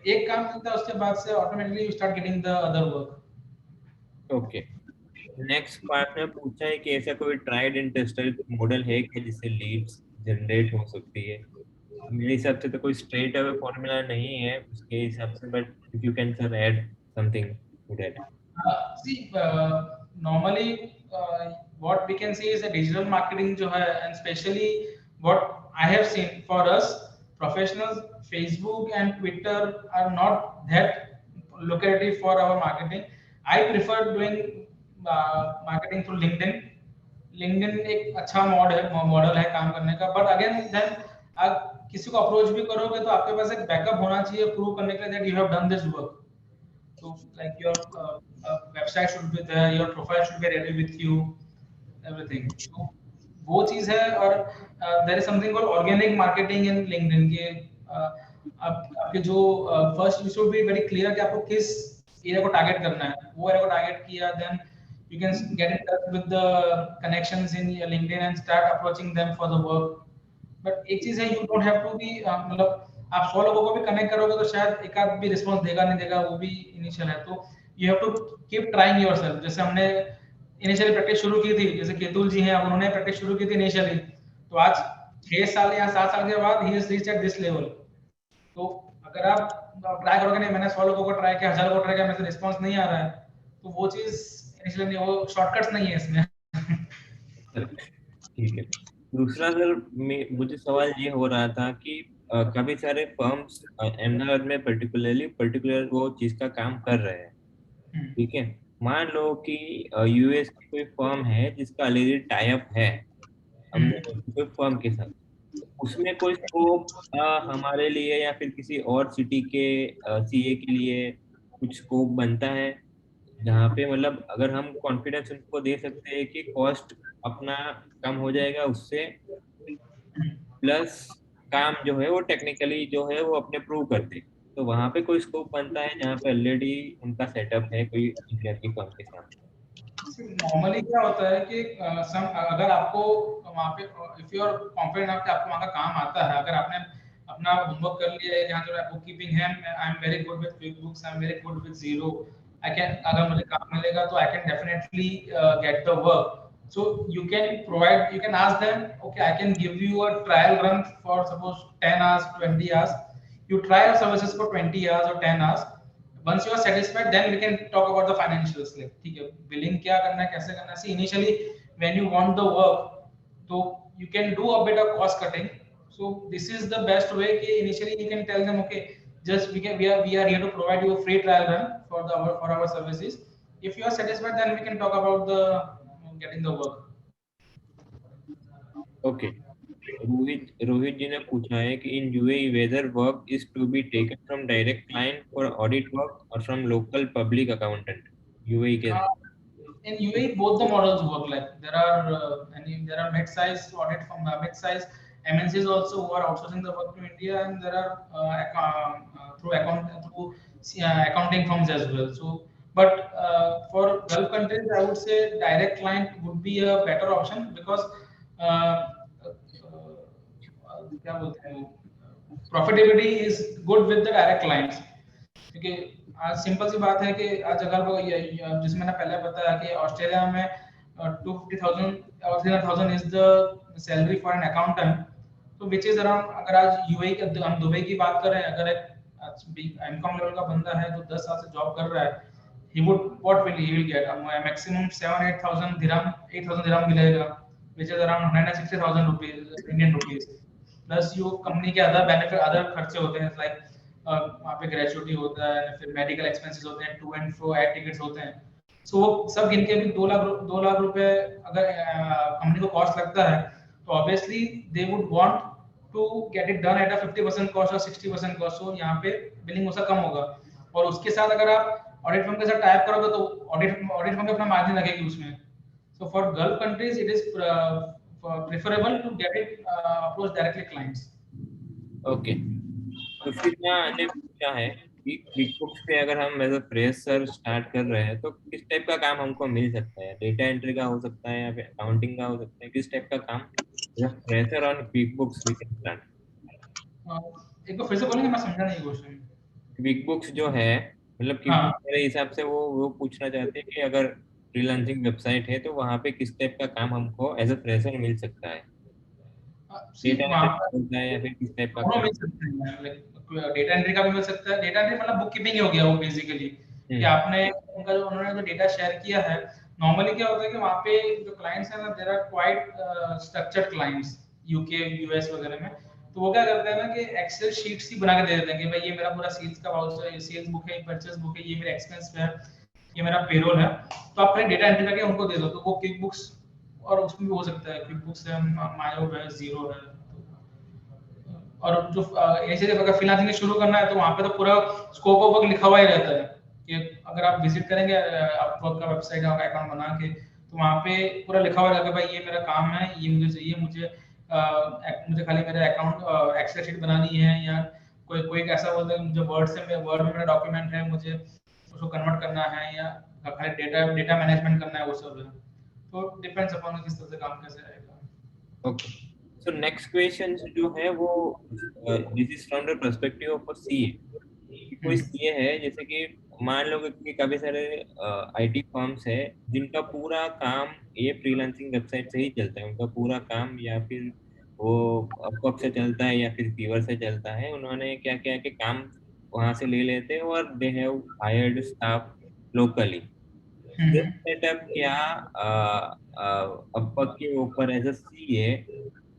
एक काम मिलता है उसके बाद से automatically you start getting the other work. Okay, next part में पूछा है कि ऐसा कोई ट्राइड एंड टेस्टेड मॉडल है कि जिससे लीड्स जनरेट हो सकती है? मेरे हिसाब से तो कोई स्ट्रेट अवे फॉर्मूला नहीं है उसके हिसाब से, but if you can sir add something to that. See, normally what we can see is a digital marketing जो है, and especially what I have seen for us professionals, Facebook and Twitter are not that lucrative for our marketing. I prefer doing marketing through LinkedIn एक अच्छा model है काम करने का, but again then किसी को अप्रोच भी करोगे तो आपके पास एक बैकअप होना चाहिए प्रूव करने के लिए that you have done this work. So like your website should be there, your profile should be ready with you, everything. So वो चीज है. और there is something called organic marketing in LinkedIn के आपके जो first you should be very clear कि आपको किस एरिया को टारगेट करना है. वो एरिया को टारगेट किया, then you can get in touch with the connections in your LinkedIn and start approaching them for the work. But एक चीज है, you don't have to be मतलब आप 100 लोगों को भी कनेक्ट करोगे तो शायद एक आध भी रिस्पांस देगा नहीं देगा, वो भी इनिशियल है. तो you have to keep trying yourself. जैसे हमने इनिशियली प्रैक्टिस शुरू की थी, जैसे केतुल जी हैं, अब उन्होंने प्रैक्टिस शुरू की थी इनिशियली, तो आज 6 साल या 7 साल के बाद he is reached at this level. तो अगर आप ट्राई करोगे, नहीं मैंने 100 लोगों को ट्राई किया, 1000 को ट्राई किया, मेरे से रिस्पांस नहीं आ रहा है, तो वो चीज इनिशियली नहीं, वो शॉर्टकट्स नहीं है इसमें. ठीक है. दूसरा सर मुझे सवाल ये हो रहा था कि काफी सारे फर्म्स अहमदाबाद में पर्टिकुलर वो चीज का काम कर रहे हैं. ठीक है, मान लो कि यूएस की कोई फर्म है जिसका ऑलरेडी टाई अप है कोई फर्म के साथ, उसमें कोई स्कोप हमारे लिए या फिर किसी और सिटी के सीए के लिए कुछ स्कोप बनता है, जहाँ पे मतलब अगर हम कॉन्फिडेंस उनको दे सकते हैं कि कॉस्ट अपना कम हो जाएगा उससे, प्लस काम जो है वो टेक्निकली जो है वो अपने प्रूव करते, तो वहाँ पे कोई स्कोप बनता है जहाँ पे ऑलरेडी उनका सेटअप है कोई इंडिया की फर्म के साथ. नॉर्मली क्या होता है कि अगर आपको वहाँ पे इफ यू आर कॉन्फिडेंट कि आपको वहाँ का काम आता है, अगर आपने अपना होमवर्क कर लिया है, यहाँ जो बुक कीपिंग है, I am very good with QuickBooks, I am very good with Xero, I can, अगर मुझे काम मिलेगा तो I can definitely get the work. So you can ask them, okay, I can give you a trial run for suppose 10 hours, 20 hours. You try our services for 20 hours or 10 hours. Once you are satisfied, then we can talk about the financials. Like, ठीक है, billing क्या करना है, कैसे करना है. See, initially when you want the work, so you can do a bit of cost cutting. So this is the best way. कि initially you can tell them, okay, just we are here to provide you a free trial run for our services. If you are satisfied, then we can talk about the getting the work. Okay. Rohit जी ने पूछा है कि in UAE whether work is to be taken from direct client for audit work और from local public accountant UAE के. In UAE, both the models work. Like there are mid-sized audit from mid-sized MNCs also who are outsourcing the work to India, and there are through accounting firms as well. So, but for Gulf countries, I would say direct client would be a better option because क्या बोलते हैं, profitability is good with the direct clients. क्योंकि आज simple सी बात है कि आज अगर जिसमें मैंने पहले बताया कि ऑस्ट्रेलिया में 250,000 और 300,000 is the salary for an accountant, तो विच इज अराउंड, अगर आज यूएई के, हम दुबई की बात करें, अगर एक एमकॉम लेवल का बंदा है जो 10 साल से जॉब कर रहा है, he will get maximum 7-8,000 dirham, 8,000 dirham मिलेगा, which is around 160,000 rupees Indian rupees. Plus yo company के अदर बेनिफिट, अदर खर्चे होते हैं, लाइक वहाँ पे ग्रेजुटी होता है, फिर मेडिकल एक्सपेंसेस होते हैं, to and fro air tickets होते हैं. सो वो सब गिन के भी 2 लाख रुपए अगर कंपनी को कॉस्ट लगता है, तो obviously they would want to get it done at a 50% cost और 60% कॉस्ट. सो यहाँ पे बिलिंग उसका कम होगा. और उसके साथ अगर आप ऑडिट फर्म के साथ टाई अप करोगे तो ऑडिट फर्म पे अपना मार्जिन लगेगी उसमें. So for gulf countries it is preferable to get it approach directly clients. Okay. तो फिर मैंने पूछा है कि क्विकबुक्स पे अगर हम एज अ फ्रेशर स्टार्ट कर रहे हैं तो किस टाइप का काम हमको मिल सकता है? डेटा एंट्री का हो सकता है या फिर अकाउंटिंग का हो सकता है? किस टाइप का काम as a fresher on QuickBooks we can start? एक बार फिर से बोलेंगे, मैं समझा नहीं क्वेश्चन. क्विकबुक्स जो है, मतलब क्विकबुक्स मेरे हिसाब से वो पूछना चाहते हैं कि अगर फ्रीलांसिंग वेबसाइट है तो वहाँ पे किस टाइप का काम हमको एज अ फ्रेशर मिल सकता है? डेटा एंट्री है या फिर किस टाइप का काम? मिल सकता है, लाइक डेटा एंट्री का भी मिल सकता है. डेटा एंट्री मतलब बुक कीपिंग ही हो गया वो बेसिकली, कि आपने उन्होंने जो डेटा शेयर किया है. नॉर्मली क्या होता है कि वहाँ पे जो क्लाइंट्स हैं ना, there are quite structured clients UK US वगैरह में. तो वो क्या करते हैं ना कि एक्सेल शीट्स ही बना के दे देते हैं कि भाई ये मेरा पूरा सेल्स का वाउचर है, सेल्स बुक है, परचेस बुक है, ये मेरा एक्सपेंस है, ये मेरा पेरोल है, तो आप डेटा एंट्री करके उनको दे दो. तो वो क्विकबुक्स, और उसमें भी हो सकता है क्विकबुक्स है, मायो है, जीरो है. और जो ऐसे अगर फ्रीलांसिंग शुरू करना है तो वहाँ पे तो पूरा स्कोप ऑफ वर्क लिखा हुआ ही रहता है कि अगर आप विजिट करेंगे अपवर्क का वेबसाइट का अकाउंट बना के, तो वहाँ पे पूरा लिखा हुआ है कि भाई ये मेरा काम है, ये मुझे चाहिए, मुझे खाली मेरा अकाउंट एक्सेल शीट बनानी है, या कोई कोई ऐसा बोलता है मुझे वर्ड में मेरा डॉक्यूमेंट है, मुझे उसको कन्वर्ट करना है, या खाली डेटा डेटा मैनेजमेंट करना है, वो सब है। तो डिपेंड्स अपॉन किस तरह से काम कैसे रहेगा। ओके, सो नेक्स्ट क्वेश्चन जो है वो this is from the perspective of a CA. कोई सीए है, जैसे कि मान लो कि काफी सारे आईटी फर्म्स है जिनका पूरा काम ये फ्रीलांसिंग वेबसाइट से ही चलता है, उनका पूरा काम या फिर वो अपवर्क से चलता है या फिर फीवर से चलता है। उन्होंने क्या किया कि काम वहां से ले लेते हैं और they have hired staff locally. This setup क्या अपवर्क के ऊपर एज अ सीए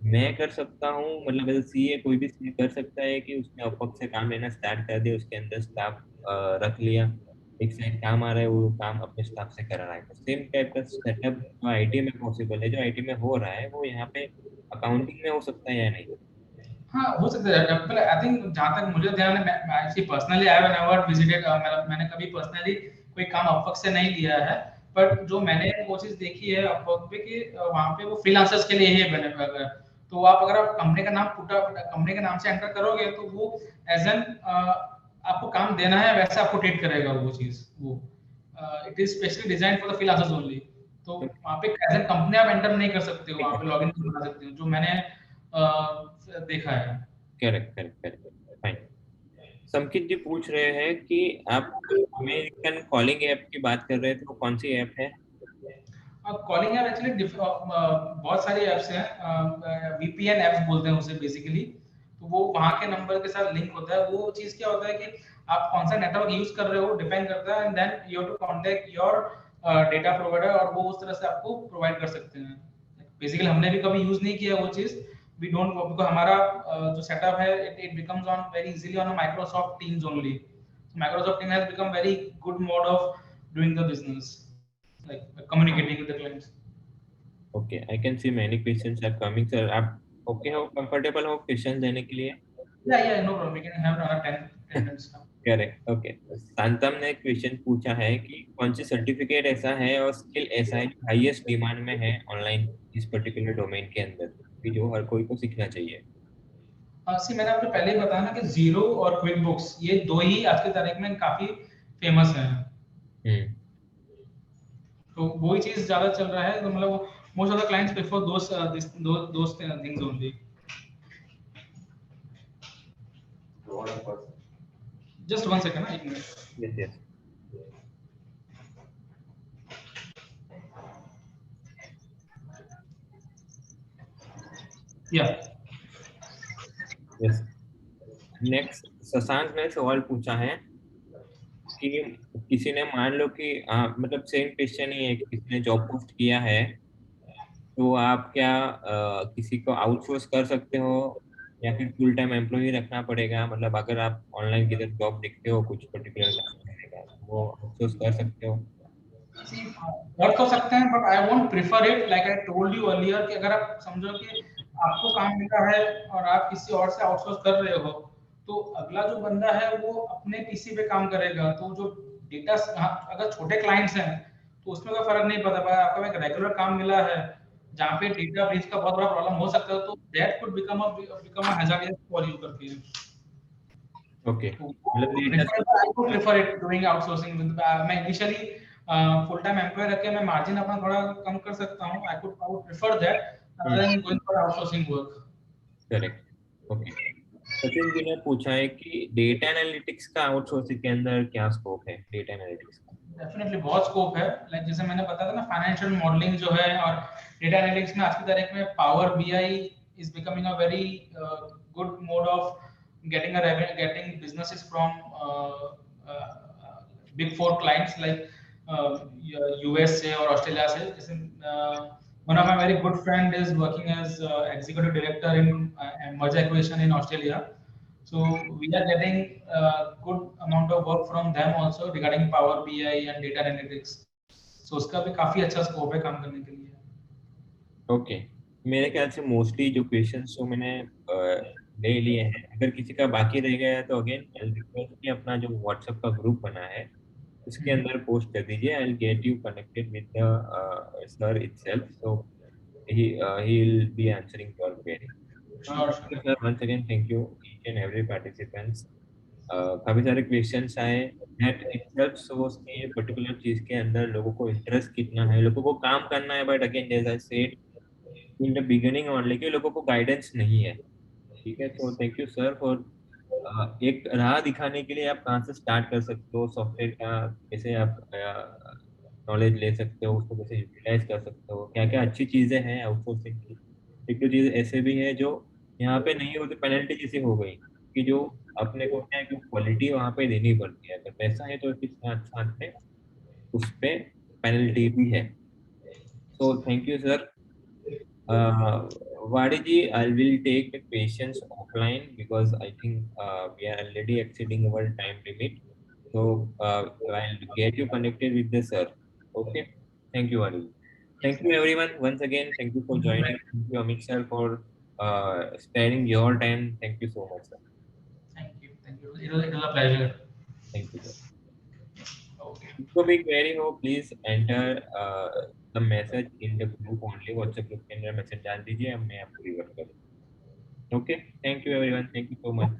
मैं कर सकता हूँ? मतलब एज अ सीए कोई भी सीए कर सकता है कि उसने अपवर्क से काम लेना स्टार्ट कर दिया, उसके अंदर स्टाफ रख लिया, एक साइड काम आ रहा है, वो काम अपने स्टाफ से कर रहा है। सेम टाइप का सेटअप जो आईटी में पॉसिबल है, जो आईटी में हो रहा है, वो यहाँ पे अकाउंटिंग में हो सकता है या नहीं? हाँ, हो सकता है। मतलब आई थिंक जहाँ तक मुझे ध्यान है, मैं actually personally I have never visited, मैंने कभी पर्सनली कोई काम अपवर्क से नहीं लिया है, बट जो मैंने वो चीज देखी है अपवर्क पे कि वहाँ पे वो फ्रीलांसर्स के लिए ही बने हुए हैं। तो आप अगर आप कंपनी का नाम कंपनी के नाम से एंटर करोगे तो वो एज एन आपको काम देना है वैसे आपको ट्रीट करेगा वो चीज। वो it is specially design for the freelancers only. तो वहाँ पे एज एन कंपनी आप एंटर नहीं कर सकते हो, वहाँ पे लॉगिन नहीं बना सकते हो, जो मैंने देखा है। Correct correct correct, fine. Sankit ji पूछ रहे हैं कि आप अमेरिकन कॉलिंग ऐप की बात कर रहे थे, वो कौन सी ऐप है? कॉलिंग ऐप एक्चुअली बहुत सारी ऐप्स हैं, वीपीएन ऐप्स बोलते हैं उसे बेसिकली। तो वो वहाँ के नंबर के साथ लिंक होता है। वो चीज क्या होता है कि आप कौन सा नेटवर्क यूज कर रहे हो डिपेंड करता है, and then you have to contact your data provider, और वो उस तरह से आपको प्रोवाइड कर सकते हैं। बेसिकली हमने भी कभी यूज नहीं किया वो चीज, वी डोंट, बिकॉज़ हमारा जो सेटअप है it becomes on very easily on Microsoft teams only. Microsoft Teams has become very good mode of doing the business, like communicating with the clients. Okay, I can see many questions are coming sir. आप okay हो, comfortable हो question देने के लिए? Yeah, no problem. We can have another 10 minutes now. Correct, okay. Shantam ने question पूछा है कि कौन सी सर्टिफिकेट ऐसा है और स्किल ऐसा है जो हाईएस्ट डिमांड में है ऑनलाइन इस पर्टिकुलर डोमेन के अंदर, कि जो हर कोई को सीखना चाहिए? सी मैंने आपको पहले ही बताया ना कि जीरो और क्विक बुक्स, ये दो ही आज की तारीख में काफी फेमस हैं। हम्म, तो वही चीज ज्यादा चल रहा है, तो मतलब most of the clients prefer those things only. Just one second ना, एक मिनट। Yes yes. या यस, नेक्स्ट शशांक ने सवाल पूछा है कि किसी ने मान लो कि मतलब सेम क्वेश्चन ही है कि किसी ने जॉब पोस्ट किया है, तो आप क्या किसी को आउटसोर्स कर सकते हो या फिर फुल टाइम एम्प्लॉय रखना पड़ेगा? मतलब अगर आप ऑनलाइन किधर जॉब देखते हो कुछ पर्टिकुलर काम करने का, वो आउटसोर्स कर सकते हो? कर तो सकते हैं, but I won't prefer it, like I told you earlier कि अगर आप समझो कि आपको काम मिला है और आप किसी और से आउटसोर्स कर रहे हो, तो अगला जो बंदा है वो अपने पीसी पे काम करेगा। तो जो डेटा, अगर छोटे क्लाइंट्स हैं तो उसमें कोई फर्क नहीं पड़ता। पर आपको एक रेगुलर काम मिला है जहाँ पे डेटा ब्रीच का बहुत बड़ा प्रॉब्लम हो सकता है, तो that could become a hazardous for you करके। ओके, तो मतलब data. I would prefer it doing outsourcing with, मैं initially full time employee रख के मैं margin अपना थोड़ा कम कर सकता हूँ। I would prefer that rather than going for outsourcing work. Correct, okay. Sachin ji ने पूछा है कि डेटा एनालिटिक्स का आउटसोर्सिंग के अंदर क्या स्कोप है डेटा एनालिटिक्स का? डेफिनेटली बहुत स्कोप है। लाइक जैसे मैंने बताया था ना, फाइनेंशियल मॉडलिंग जो है, और डेटा एनालिटिक्स में आज की तारीख में power BI is becoming a very good mode of getting businesses from big four clients like US से और ऑस्ट्रेलिया से। जैसे one of my very good friend is working as executive director in merger acquisition in Australia. So we are getting good amount of work from them also regarding Power BI and data analytics. So उसका भी काफी अच्छा scope है काम करने के लिए। Okay, मेरे ख्याल से मोस्टली जो क्वेश्चंस जो मैंने ले लिए हैं। अगर किसी का बाकी रह गया है तो अगेन आई रिक्वेस्ट कि अपना जो व्हाट्सएप का ग्रुप बना है उसके अंदर पोस्ट कर दीजिए। I will get you connected with the sir itself, so he will be answering your query. Sure, Thank you, sure. sir. Once again, thank you each and every participants. काफी सारे questions आए, that itself shows कि ये particular चीज के अंदर लोगों को इंटरेस्ट कितना है, लोगों को काम करना है, बट अगेन जैसा I said in the beginning only कि लोगों को गाइडेंस नहीं है। ठीक है, तो थैंक यू सर फॉर एक राह दिखाने के लिए आप कहाँ से स्टार्ट कर सकते हो सॉफ्टवेयर का, कैसे आप नॉलेज ले सकते हो, उसको कैसे यूटिलाइज कर सकते हो, क्या क्या अच्छी चीजें हैं आउटसोर्सिंग की। एक दो चीज ऐसे भी है जो यहाँ पे नहीं होती, पेनल्टी जैसी हो गई कि जो अपने को क्या है कि क्वालिटी वहाँ पे देनी पड़ती है, अगर पैसा है तो फिर साथ साथ में उस पे पेनल्टी भी है। So thank you sir. Vadiji, I will take the questions offline because I think we are already exceeding our time limit. So I'll get you connected with the sir. Okay. Thank you, Vadiji. Thank you, everyone. Once again, thank you for joining. Thank you, Amit sir, for sparing your time. Thank you so much, sir. Thank you. Thank you. It was a pleasure. Thank you, sir. Okay. जिसको भी query हो please enter the message in the group only, WhatsApp group के अंदर message डाल दीजिए, मैं आपको revert करूँ। Okay, thank you everyone. Thank you so much.